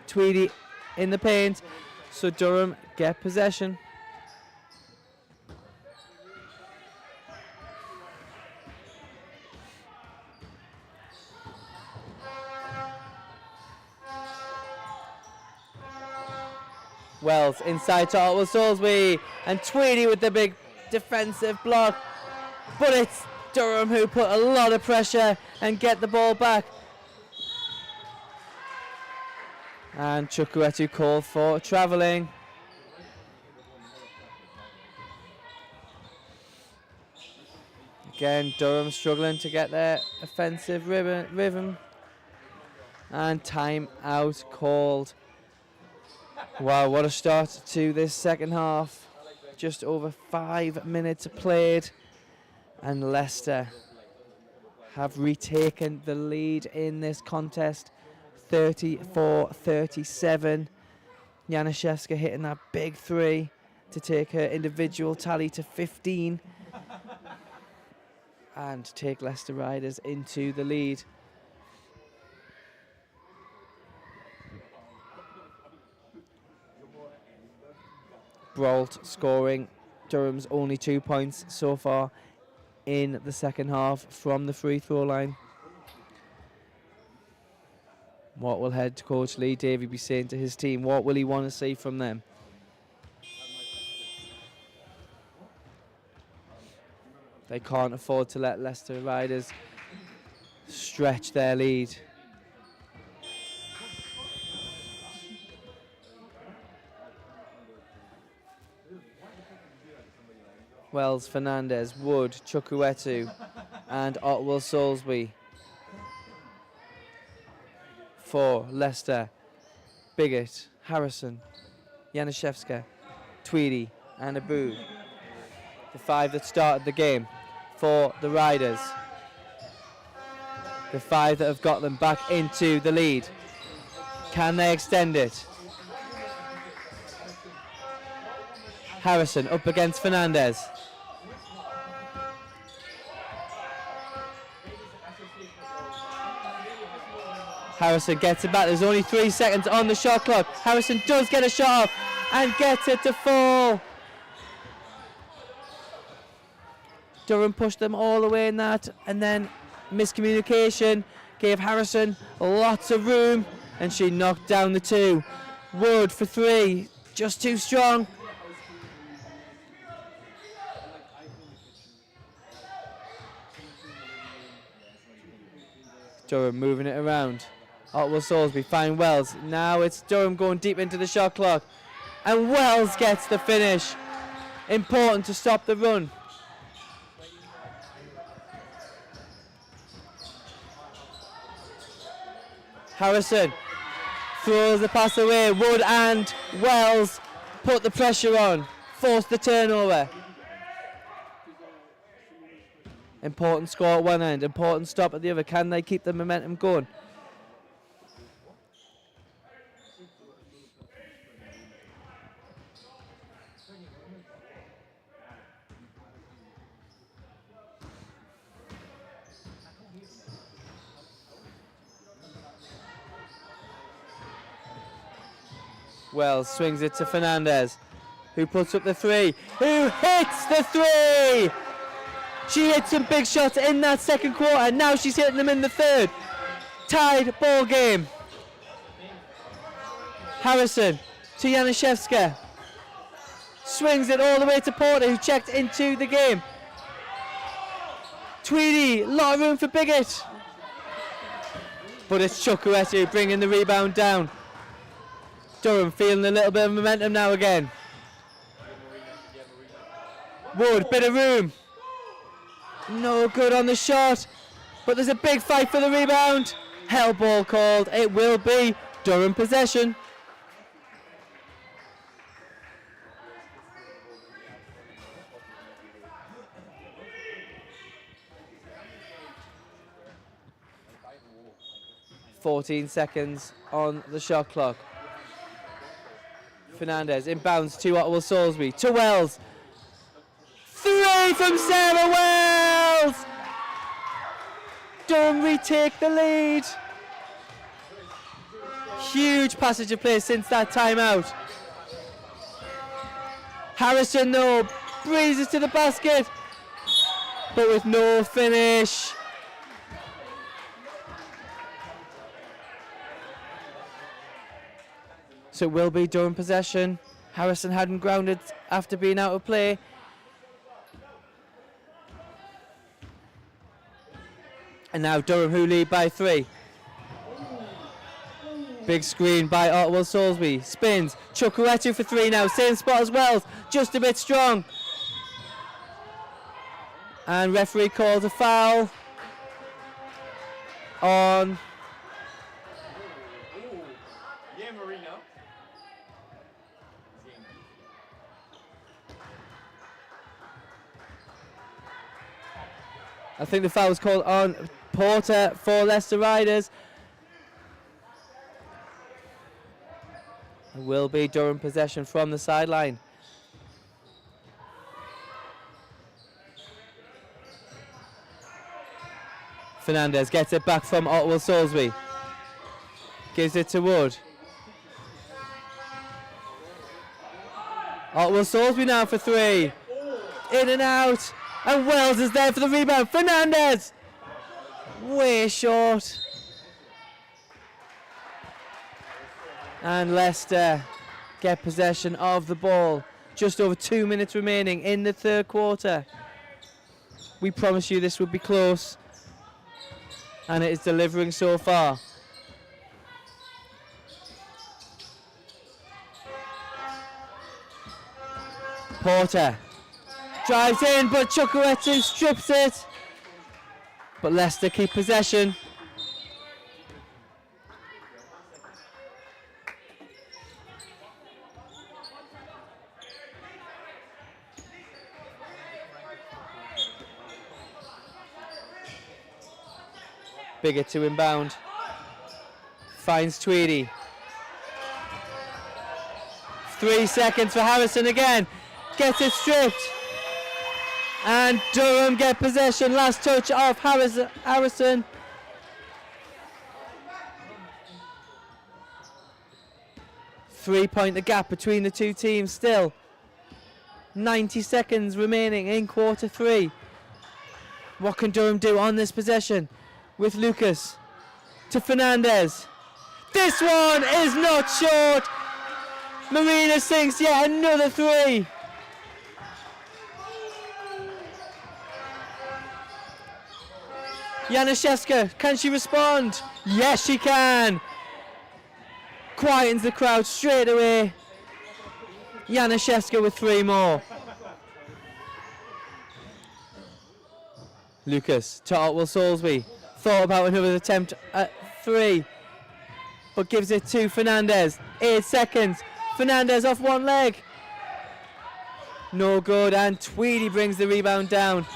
Tweedy in the paint, so Durham get possession. Wells inside to Otwell Salisbury, and Tweedy with the big defensive block. But it's Durham who put a lot of pressure and get the ball back. And Chukwuetu called for travelling. Again, Durham struggling to get their offensive rhythm. And time out called. Wow, what a start to this second half. Just over 5 minutes played. And Leicester have retaken the lead in this contest, 34-37. Janaszewska hitting that big three to take her individual tally to 15 and take Leicester Riders into the lead. Brault scoring Durham's only 2 points so far in the second half from the free throw line. What will head coach Lee Davey be saying to his team? What will he want to see from them? They can't afford to let Leicester Riders stretch their lead. Wells, Fernandez, Wood, Chukwuetu and Otwell Salisbury. For Leicester, Bigot, Harrison, Janaszewska, Tweedy and Abu. The five that started the game for the Riders. The five that have got them back into the lead. Can they extend it? Harrison up against Fernandez. Harrison gets it back. There's only 3 seconds on the shot clock. Harrison does get a shot up and gets it to fall. Durham pushed them all the way in that, and then miscommunication gave Harrison lots of room, and she knocked down the two. Wood for three, just too strong. Durham moving it around. Otwell Salisbury find Wells. Now it's Durham going deep into the shot clock. And Wells gets the finish. Important to stop the run. Harrison throws the pass away. Wood and Wells put the pressure on. Force the turnover. Important score at one end, important stop at the other. Can they keep the momentum going? Wells swings it to Fernandez, who puts up the three, who hits the three! She hit some big shots in that second quarter. Now she's hitting them in the third. Tied ball game. Harrison to Janaszewska. Swings it all the way to Porter, who checked into the game. Tweedy, a lot of room for Bigot. But it's Chukwuetu bringing the rebound down. Durham feeling a little bit of momentum now again. Wood, bit of room. No good on the shot, but there's a big fight for the rebound. Hell ball called. It will be Durham possession. .14 seconds on the shot clock. Fernandez inbounds to Otwell Salisbury, to Wells. Three from Sarah Wells! Durham retake the lead. Huge passage of play since that timeout. Harrison though breezes to the basket, but with no finish. So it will be Durham possession. Harrison hadn't grounded after being out of play. And now Durham, who lead by 3. Big screen by Otwell Salisbury. Spins. Chukwuetu for 3 now. Same spot as Wells. Just a bit strong. And referee calls a foul on I think the foul was called on Porter for Leicester Riders. It will be Durham possession from the sideline. Fernandez gets it back from Otwell Salisbury. Gives it to Wood. Otwell Salisbury now for 3. In and out. And Wells is there for the rebound. Fernandez! Way short. And Leicester get possession of the ball. Just over 2 minutes remaining in the third quarter. We promised you this would be close. And it is delivering so far. Porter drives in, but Chukwuetu strips it. But Leicester keep possession. Bigger to inbound. Finds Tweedy. 3 seconds for Harrison again. Gets it stripped. And Durham get possession. Last touch of Harrison. Three-point the gap between the two teams still. 90 seconds remaining in quarter 3. What can Durham do on this possession? With Lucas to Fernandez. This one is not short. Marina sinks yet another 3. Janaszewska, can she respond? Yes, she can. Quietens the crowd straight away. Janaszewska with 3 more. Lucas to Otwell Salisbury. Thought about another attempt at 3, but gives it to Fernandez. 8 seconds. Fernandez off one leg. No good, and Tweedy brings the rebound down.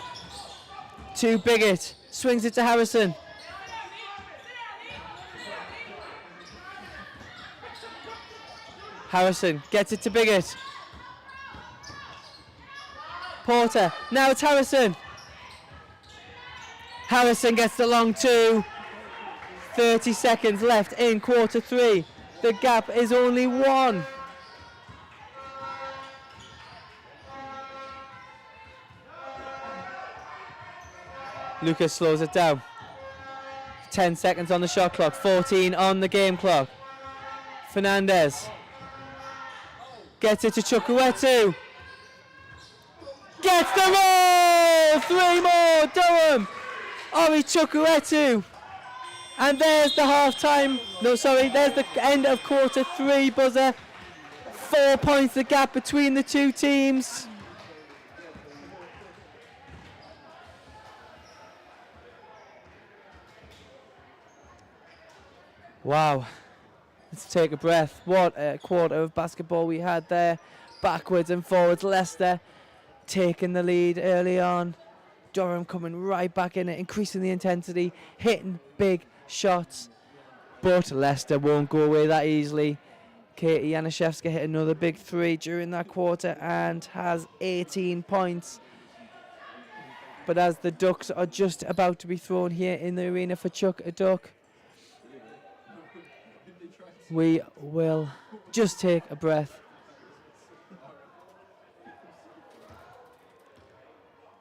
To Biggett. Swings it to Harrison. Harrison gets it to Biggett. Porter. Now it's Harrison. Harrison gets the long 2. 30 seconds left in quarter 3. The gap is only 1. Lucas slows it down. 10 seconds on the shot clock. 14 on the game clock. Fernandez gets it to Chukwuetu. Gets the roll! 3 more, Durham. Ori Chukwuetu. And there's the half-time. No, sorry, there's the end of quarter 3 buzzer. 4 points the gap between the two teams. Wow. Let's take a breath. What a quarter of basketball we had there. Backwards and forwards. Leicester taking the lead early on. Durham coming right back in it, increasing the intensity, hitting big shots. But Leicester won't go away that easily. Katie Janaszewska hit another big 3 during that quarter and has 18 points. But as the Ducks are just about to be thrown here in the arena for Chuck a Duck, we will just take a breath.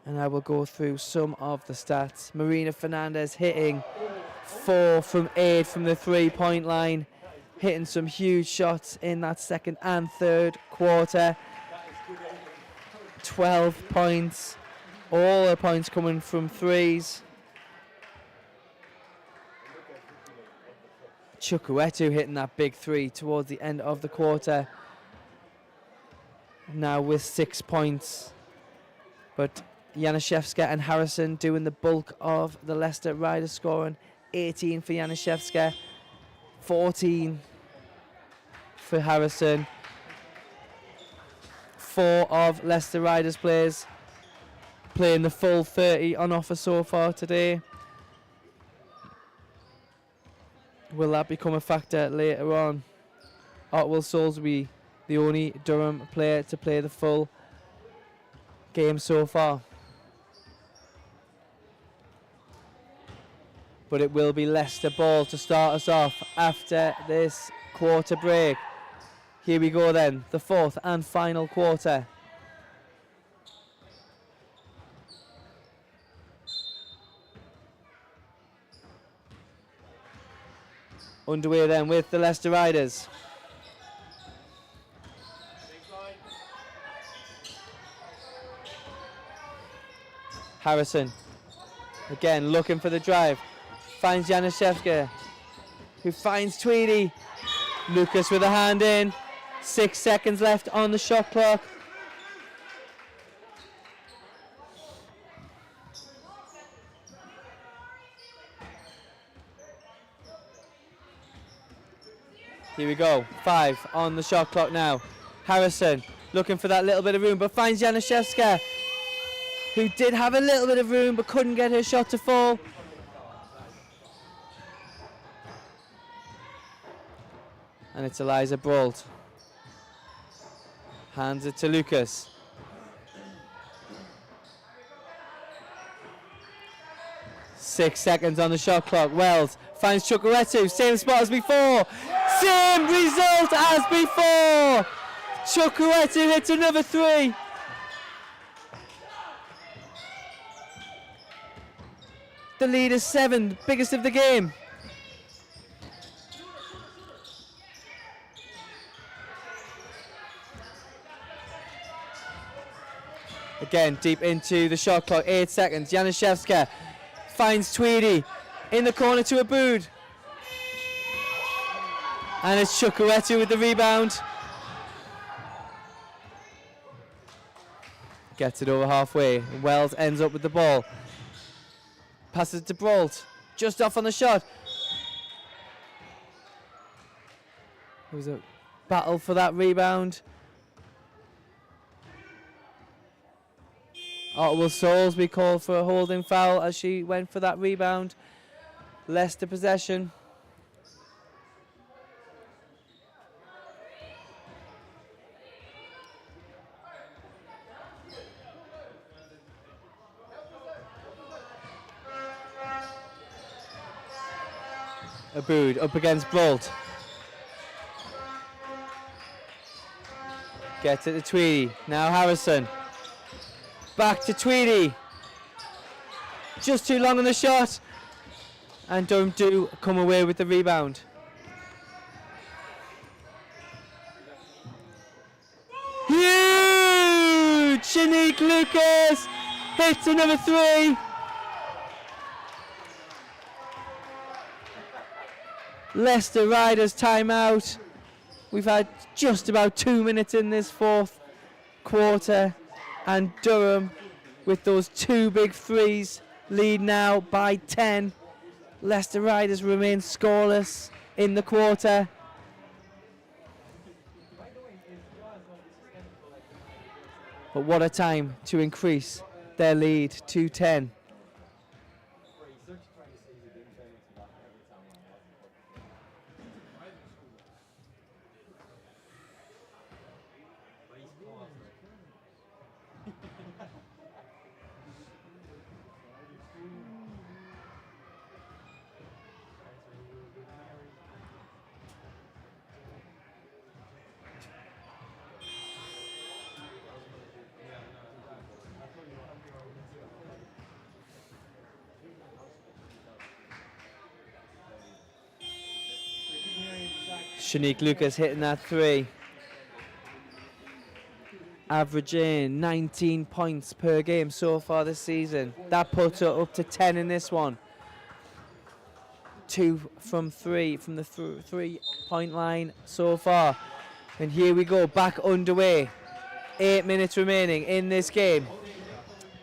And I will go through some of the stats. Marina Fernandez hitting 4 from 8 from the 3-point line. hitting some huge shots in that second and third quarter. 12 points. All the points coming from threes. Chukwuetu hitting that big three towards the end of the quarter. Now with 6 points. But Januszewska and Harrison doing the bulk of the Leicester Riders scoring. 18 for Januszewska, 14 for Harrison. 4 of Leicester Riders players playing the full 30 on offer so far today. Will that become a factor later on? Or will Salisbury the only Durham player to play the full game so far? But it will be Leicester ball to start us off after this quarter break. Here we go then, the fourth and final quarter. Underway then with the Leicester Riders. Harrison, again looking for the drive, finds Januszewska, who finds Tweedy. Lucas with a hand in, 6 seconds left on the shot clock. Here we go, 5 on the shot clock now. Harrison looking for that little bit of room, but finds Januszewska, who did have a little bit of room but couldn't get her shot to fall. And it's Eliza Brault. Hands it to Lucas. Six seconds on the shot clock. Wells finds Chukwuetu, same spot as before. Same result as before. Chukwuetu hits another three. The lead is 7, biggest of the game. Again, deep into the shot clock, 8 seconds. Januszewska finds Tweedy in the corner to Abood. And it's Chukwuetu with the rebound. Gets it over halfway. Wells ends up with the ball. Passes it to Brault. Just off on the shot. It was a battle for that rebound. Will Salisbury called for a holding foul as she went for that rebound. Leicester possession. Abood up against Brault. Gets it to Tweedy. Now Harrison. Back to Tweedy. Just too long on the shot. And Durham do come away with the rebound. Huge! Shanique Lucas hits another three. Leicester Riders timeout. We've had just about 2 minutes in this fourth quarter, and Durham with those 2 big threes lead now by 10. Leicester Riders remain scoreless in the quarter. But what a time to increase their lead to 10. Shanique Lucas hitting that 3. Averaging 19 points per game so far this season. That puts her up to 10 in this one. 2 from 3 from the 3-point line so far. And here we go, back underway. 8 minutes remaining in this game.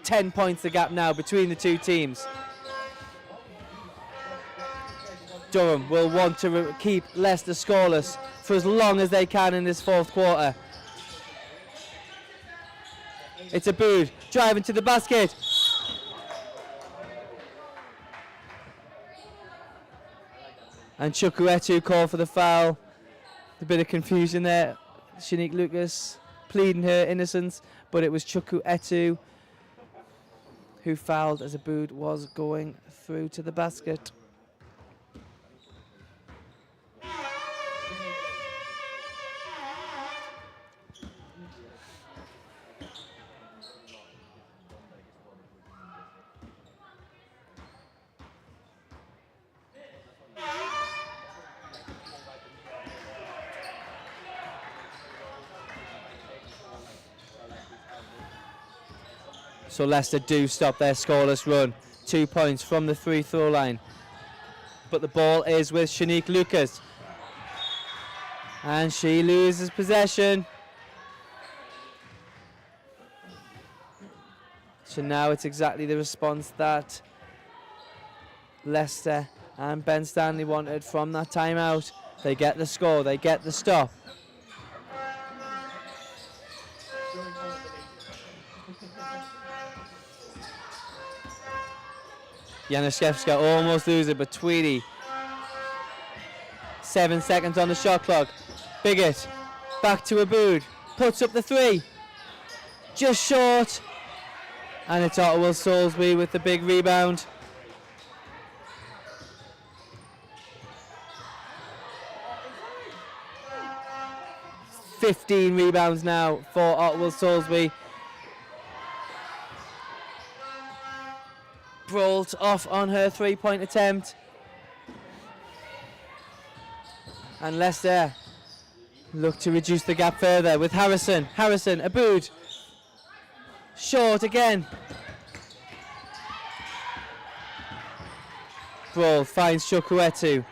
10 points the gap now between the two teams. Durham will want to keep Leicester scoreless for as long as they can in this fourth quarter. It's Abood driving to the basket. And Chukwuetu called for the foul. A bit of confusion there. Shanique Lucas pleading her innocence, but it was Chukwuetu who fouled as Abood was going through to the basket. So Leicester do stop their scoreless run. 2 points from the free throw line. But the ball is with Shanique Lucas. And she loses possession. So now it's exactly the response that Leicester and Ben Stanley wanted from that timeout. They get the score, they get the stop. Januszewska almost loses it, but Tweedy. 7 seconds on the shot clock. Bigot back to Abood. Puts up the 3. Just short. And it's Ottawa Soulsby with the big rebound. "15 rebounds now for Ottawa Soulsby. Brault off on her 3-point attempt. And Leicester look to reduce the gap further with Harrison. Harrison, Abood. Short again. Brault finds Chukwuetu.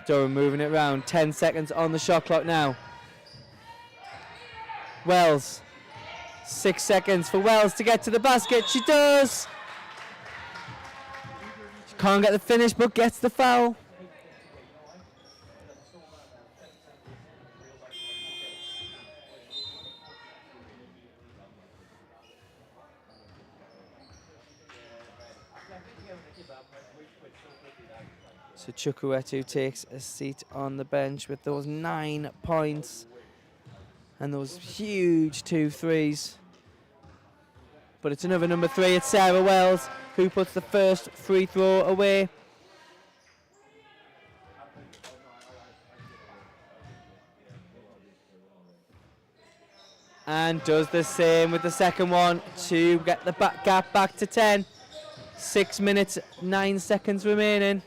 Durham moving it round. 10 seconds on the shot clock now. Wells, 6 seconds for Wells to get to the basket. She does. She can't get the finish, but gets the foul. So Chukwuetu takes a seat on the bench with those 9 points. And those huge 2 threes. But it's another number 3. It's Sarah Wells who puts the first free throw away. And does the same with the second one to get the gap back to 10. 6 minutes, 9 seconds remaining.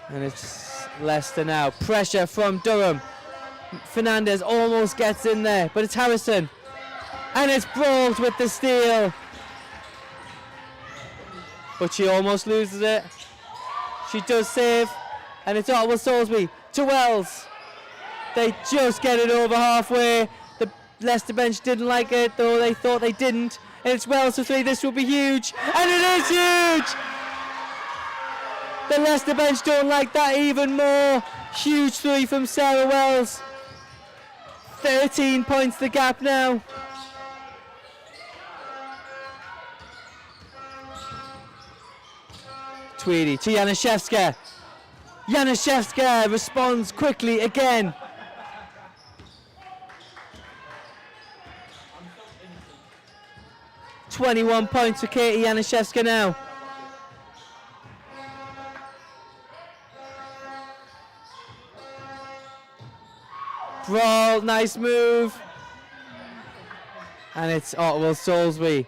And it's Leicester now. Pressure from Durham. Fernandez almost gets in there, but it's Harrison. And it's Brault with the steal. But she almost loses it. She does save. And it's Ottawa Soulsby to Wells. They just get it over halfway. The Leicester bench didn't like it, though they thought they didn't. And it's Wells for 3. This will be huge. And it is huge! The Leicester bench don't like that even more. Huge 3 from Sarah Wells. 13 points the gap now. Tweedy to Januszewska. Januszewska responds quickly again. "21 points for Katie Januszewska now. Brawl, nice move. And it's Ottawa Soulsby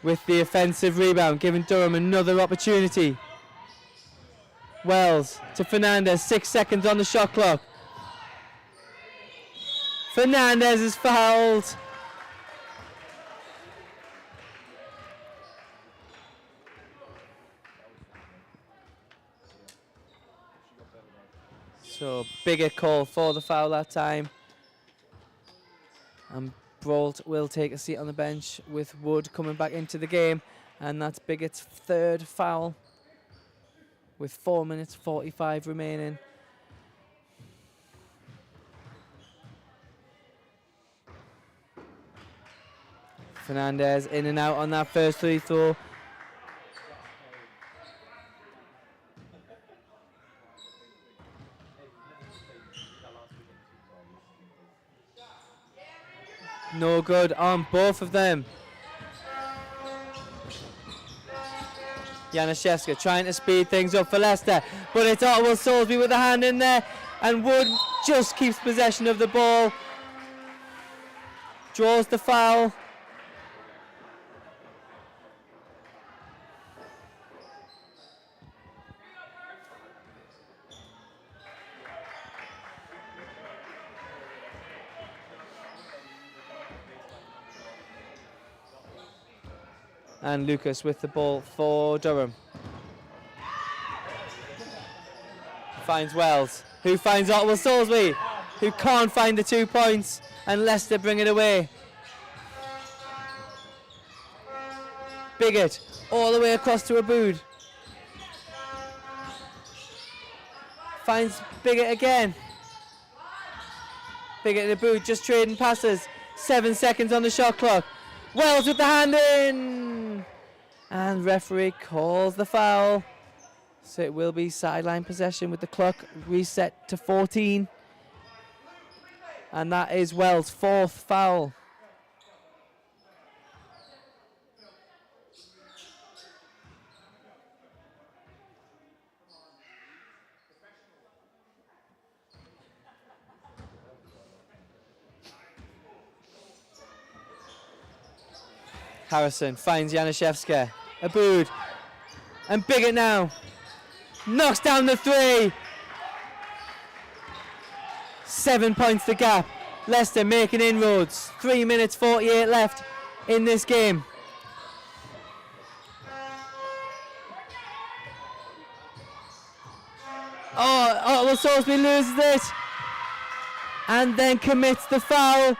with the offensive rebound, giving Durham another opportunity. Wells to Fernandez, 6 seconds on the shot clock. Fernandez is fouled. So bigger call for the foul that time. And Brault will take a seat on the bench with Wood coming back into the game. And that's Biggett's third foul with 4 minutes 45 remaining. Fernandez in and out on that first free throw. No good on both of them. Janaszewska trying to speed things up for Leicester, but it's Ottawa Soulsby with a hand in there, and Wood just keeps possession of the ball. Draws the foul. And Lucas with the ball for Durham. Finds Wells, who finds Ottawa Soulsby, who can't find the 2 points, and Leicester bring it away. Biggett all the way across to Aboud. Finds Biggett again. Biggett and Aboud just trading passes. 7 seconds on the shot clock. Wells with the hand in, and referee calls the foul. So it will be sideline possession with the clock reset to 14. And that is Wells' fourth foul. Harrison finds Janaszewska. Aboud. And Biggett now. Knocks down the three. 7 points the gap. Leicester making inroads. 3 minutes 48 left in this game. Oh, Soulsby loses it. And then commits the foul.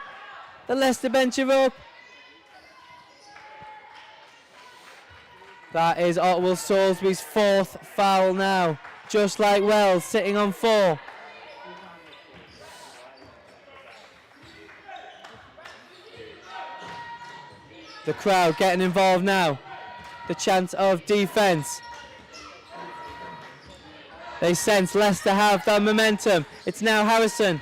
The Leicester bench are up. That is Ottawa Soulsby's fourth foul now, just like Wells, sitting on 4. The crowd getting involved now. The chance of defence. They sense Leicester have the momentum. It's now Harrison.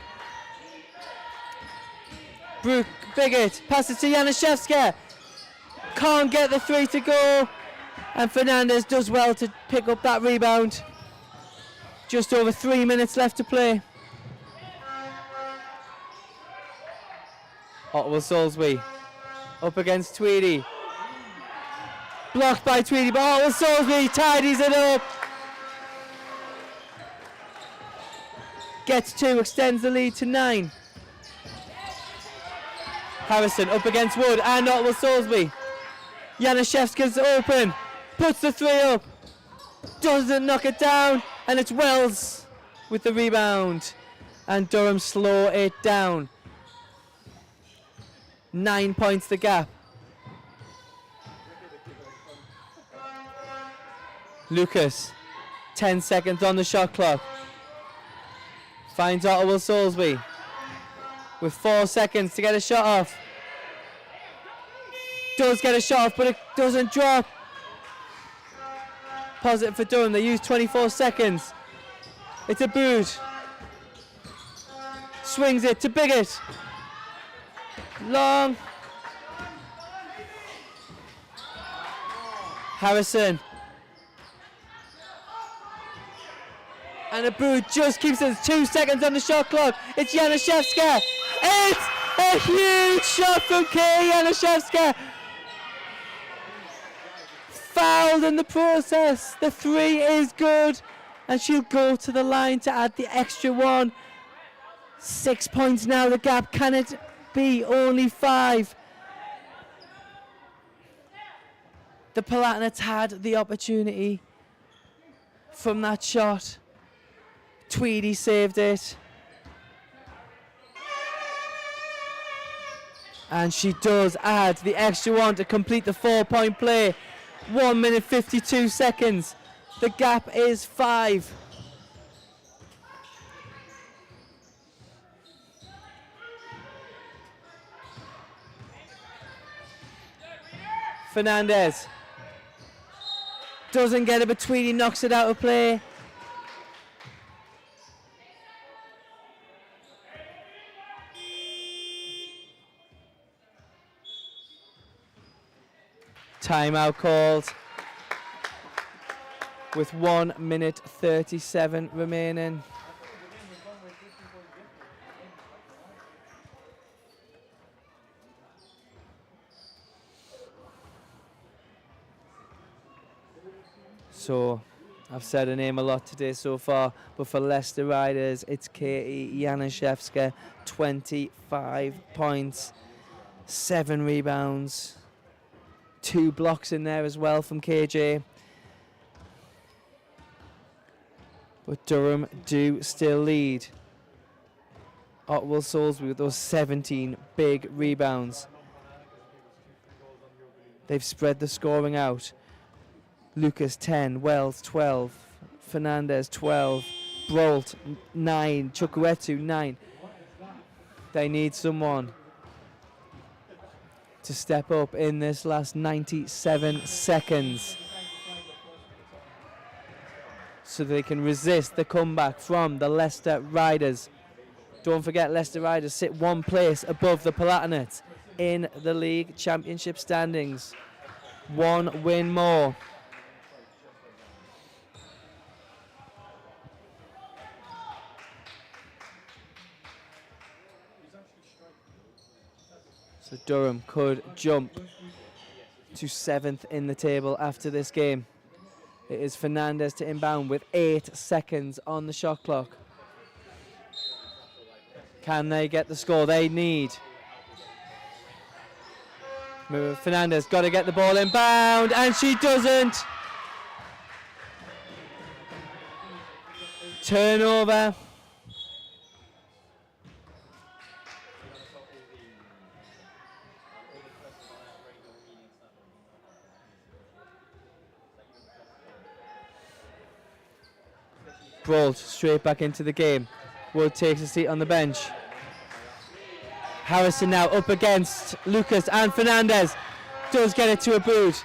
Biggett passes to Janaszewska. Can't get the 3 to go. And Fernandez does well to pick up that rebound. Just over 3 minutes left to play. Ottawa Soulsby up against Tweedy. Blocked by Tweedy, but Ottawa Soulsby tidies it up. Gets 2, extends the lead to 9. Harrison up against Wood and Ottawa Soulsby. Janaszewska's open. Puts the 3 up, doesn't knock it down, and it's Wells with the rebound. And Durham slow it down. 9 points the gap. Lucas, 10 seconds on the shot clock. Finds Ottawa Soulsby with 4 seconds to get a shot off. Does get a shot off, but it doesn't drop. Positive for Durham, they use 24 seconds. It's Aboud. Swings it to Biggett. Long. Harrison. And Aboud just keeps it. 2 seconds on the shot clock. It's Janaszewska. It's a huge shot from Janaszewska. fouled in the process. The 3 is good, and she'll go to the line to add the extra 1. 6 points now, the gap. Can it be only 5? The Palatinates had the opportunity from that shot. Tweedy saved it. And she does add the extra 1 to complete the 4-point play. 1 minute 52 seconds. The gap is 5. Fernandez doesn't get it, but Tweedy knocks it out of play. Timeout called with 1 minute 37 remaining. So, I've said her name a lot today so far, but for Leicester Riders, it's Katie Janaszewska, 25 points, 7 rebounds, 2 blocks in there as well from KJ. But Durham do still lead. Otwell Salisbury with those 17 big rebounds. They've spread the scoring out. Lucas 10, Wells 12, Fernandez 12, Brolt 9, Chukwuetu 9. They need someone to step up in this last 97 seconds so they can resist the comeback from the Leicester Riders. Don't forget, Leicester Riders sit 1 place above the Palatinates in the league championship standings. 1 win more. So Durham could jump to 7th in the table after this game. It is Fernandez to inbound with 8 seconds on the shot clock. Can they get the score they need? Fernandez got to get the ball inbound, and she doesn't. Turnover. Brolt straight back into the game. Wood takes a seat on the bench. Harrison now up against Lucas, and Fernandez does get it to a boot.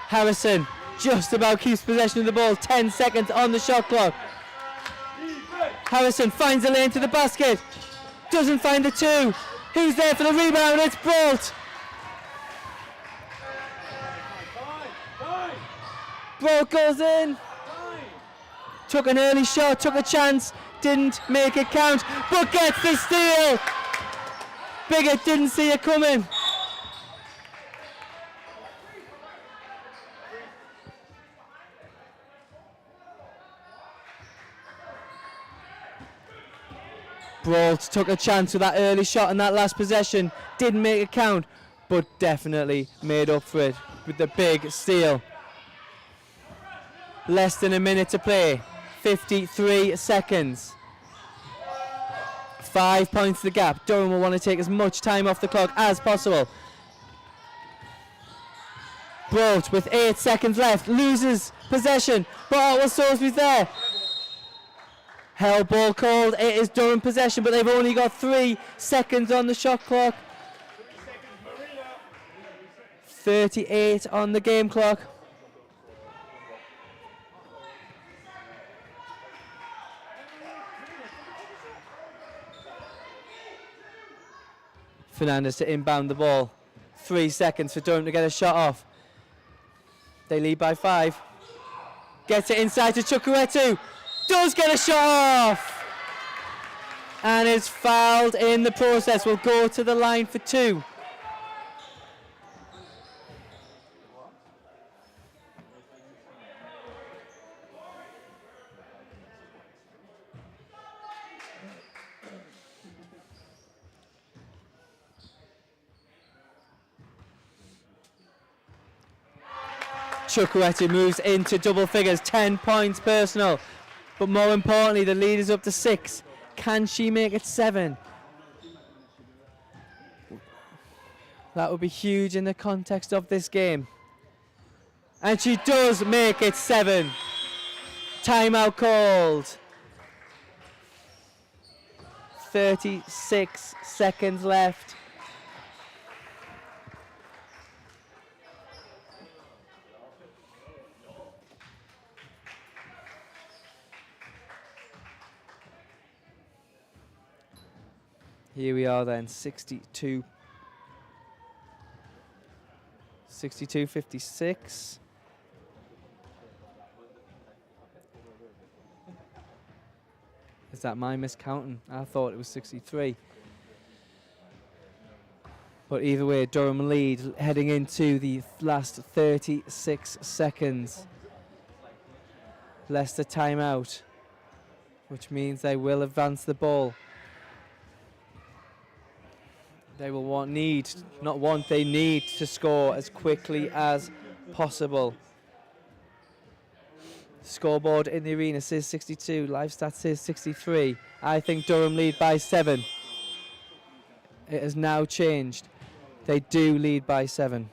Harrison just about keeps possession of the ball. 10 seconds on the shot clock. Harrison finds a lane to the basket. Doesn't find the 2. Who's there for the rebound? It's Brolt. Brolt goes in. Took an early shot, took a chance, didn't make it count, but gets the steal. Biggett didn't see it coming. Brolt took a chance with that early shot in that last possession, didn't make it count, but definitely made up for it with the big steal. Less than a minute to play. 53 seconds. 5 points to the gap. Durham will want to take as much time off the clock as possible. Brolt with 8 seconds left loses possession, but Otwell Salisbury's there. Hell ball called. It is Durham possession, but they've only got 3 seconds on the shot clock. 38 on the game clock. Fernandez to inbound the ball. 3 seconds for Durham to get a shot off. They lead by 5. Gets it inside to Chukwuetu. Does get a shot off. And is fouled in the process. Will go to the line for 2. Chukwueze moves into double figures, 10 points personal. But more importantly, the lead is up to 6. Can she make it 7? That would be huge in the context of this game. And she does make it 7. Timeout called. 36 seconds left. Here we are then, 62-56. Is that my miscounting? I thought it was 63. But either way, Durham lead heading into the last 36 seconds. Leicester timeout, which means they will advance the ball. They will they need to score as quickly as possible. Scoreboard in the arena says 62, live stats says 63. I think Durham lead by 7. It has now changed. They do lead by 7.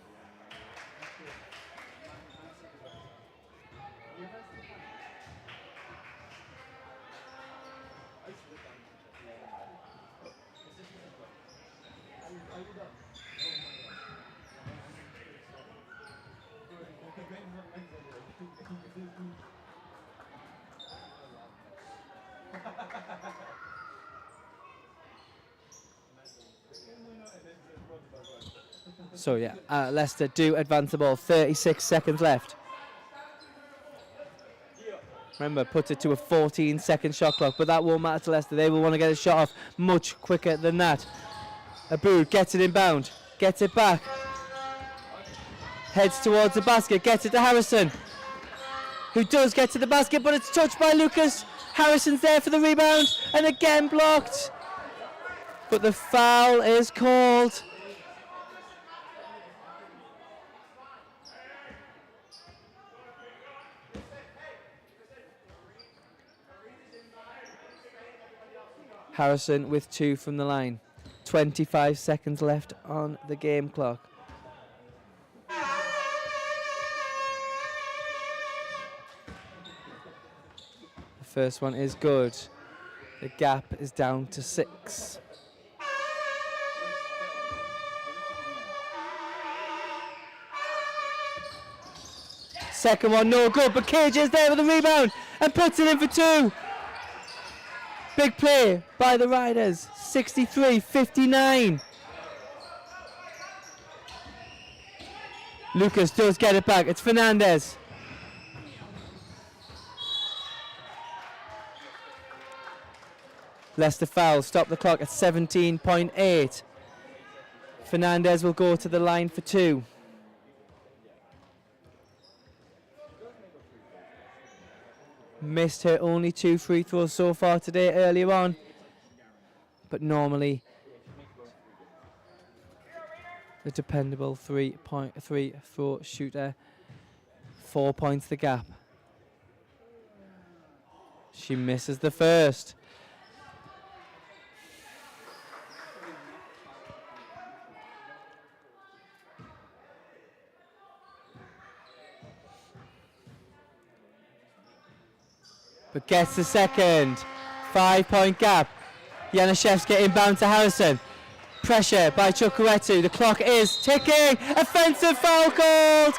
So yeah, Leicester do advance the ball. 36 seconds left. Remember, puts it to a 14-second shot clock, but that won't matter to Leicester. They will want to get a shot off much quicker than that. Aboud gets it inbound, gets it back, heads towards the basket, gets it to Harrison, who does get to the basket, but it's touched by Lucas. Harrison's there for the rebound, and again blocked. But the foul is called. Harrison with 2 from the line. 25 seconds left on the game clock. The first one is good. The gap is down to 6. Second one, no good, but KJ is there with the rebound and puts it in for 2. Big play by the Riders, 63-59. Lucas does get it back, it's Fernandez. Leicester foul, stop the clock at 17.8. Fernandez will go to the line for 2. Missed her only 2 free throws so far today earlier on, but normally the dependable 3 throw shooter. 4 points the gap. She misses the first. But gets the second. 5-point gap. Janaszewska inbound to Harrison. Pressure by Chukwueze. The clock is ticking. Offensive foul called.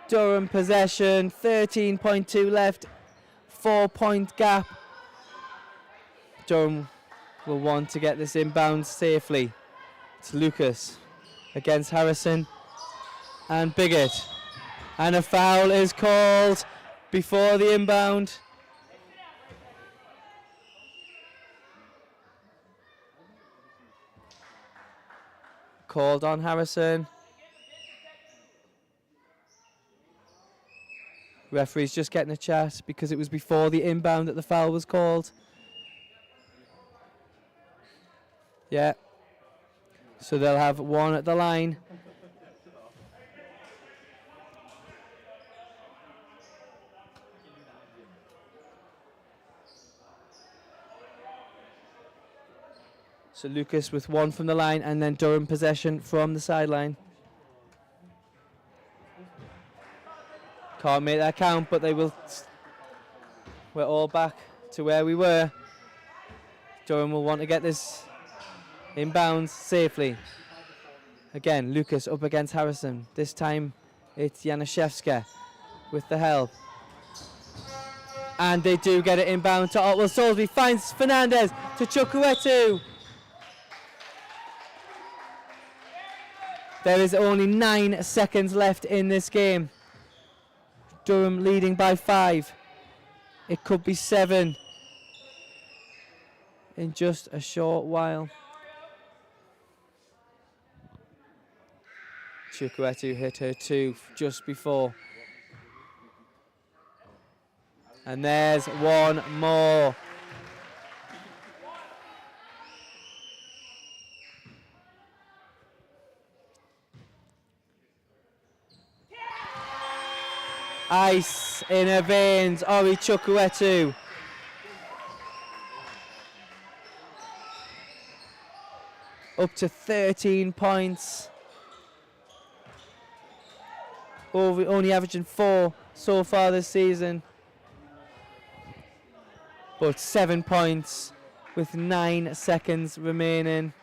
Durham possession. 13.2 left. 4-point gap. Durham will want to get this inbound safely. It's Lucas against Harrison and Bigot. And a foul is called before the inbound. Called on Harrison. Referee's just getting a chat because it was before the inbound that the foul was called. Yeah. So they'll have one at the line. So Lucas with one from the line and then Durham possession from the sideline. Can't make that count, but they will. We're all back to where we were. Durham will want to get this inbounds safely. Again, Lucas up against Harrison. This time it's Janaszewska with the help. And they do get it inbound to Otwell Salisbury. Finds Fernandez to Chukwuetu. There is only 9 seconds left in this game. Durham leading by 5. It could be 7 in just a short while. Chukwuetu hit her 2 just before. And there's one more. Ice in her veins, Ori Chukwuetu. Up to 13 points. Only averaging 4 so far this season. But 7 points with 9 seconds remaining.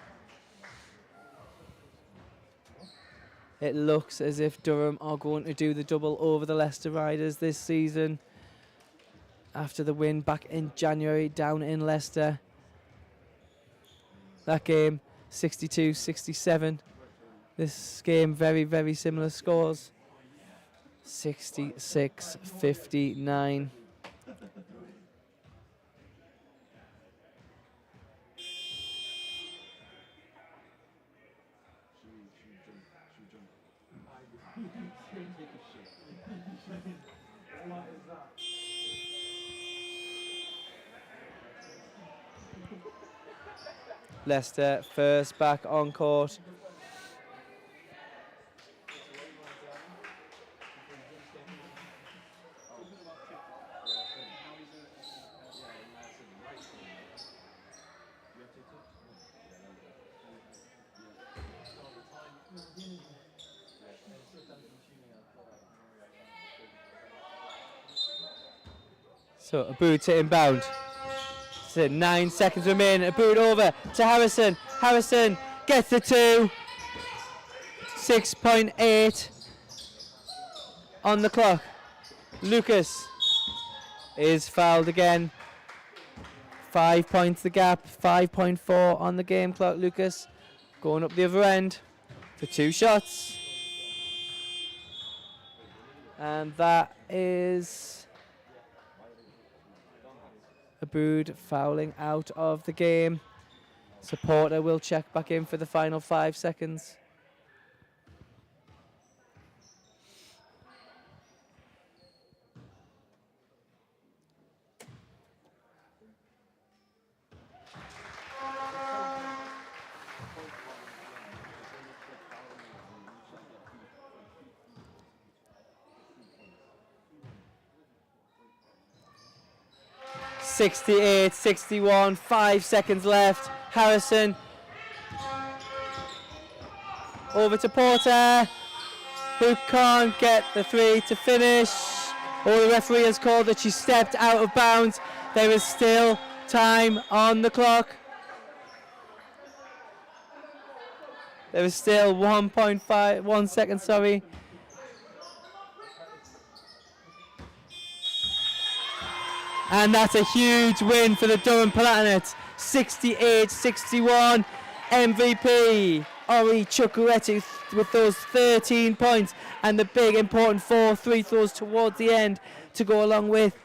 It looks as if Durham are going to do the double over the Leicester Riders this season. After the win back in January down in Leicester. That game, 62-67. This game, very, very similar scores. 66-59. Leicester first back on court. So a boot to inbound. So 9 seconds remain. A boot over to Harrison. Harrison gets the 2. 6.8 on the clock. Lucas is fouled again. 5 points the gap. 5.4 on the game clock. Lucas going up the other end for 2 shots. And that is Abood fouling out of the game. Supporter will check back in for the final 5 seconds. (68-61), 5 seconds left. Harrison over to Porter, who can't get the 3 to finish. Oh, the referee has called that she stepped out of bounds. There is still time on the clock. There is still 1 second, sorry. And that's a huge win for the Durham Palatinates. 68-61. MVP Ori Chukwuetu with those 13 points and the big important 4 free throws towards the end to go along with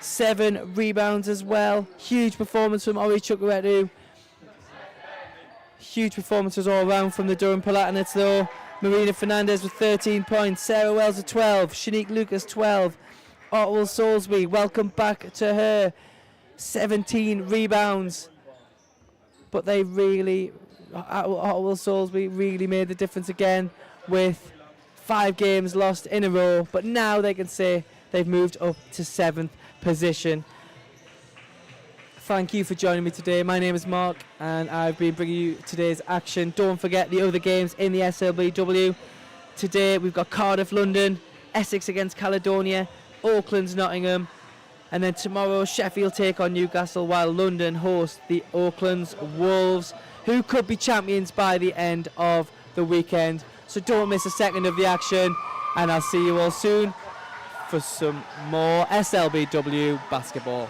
7 rebounds as well. Huge performance from Ori Chukwuetu. Huge performances all around from the Durham Palatinates though. Marina Fernandez with 13 points. Sarah Wells with 12. Shanique Lucas 12. Otwell Salisbury, welcome back to her. 17 rebounds. But they really, Otwell Salisbury really made the difference again with 5 games lost in a row. But now they can say they've moved up to 7th position. Thank you for joining me today. My name is Mark and I've been bringing you today's action. Don't forget the other games in the SLBW. Today we've got Cardiff, London, Essex against Caledonia, Oakland's Nottingham, and then tomorrow Sheffield take on Newcastle while London host the Oakland's Wolves, who could be champions by the end of the weekend. So don't miss a second of the action, and I'll see you all soon for some more SLBW basketball.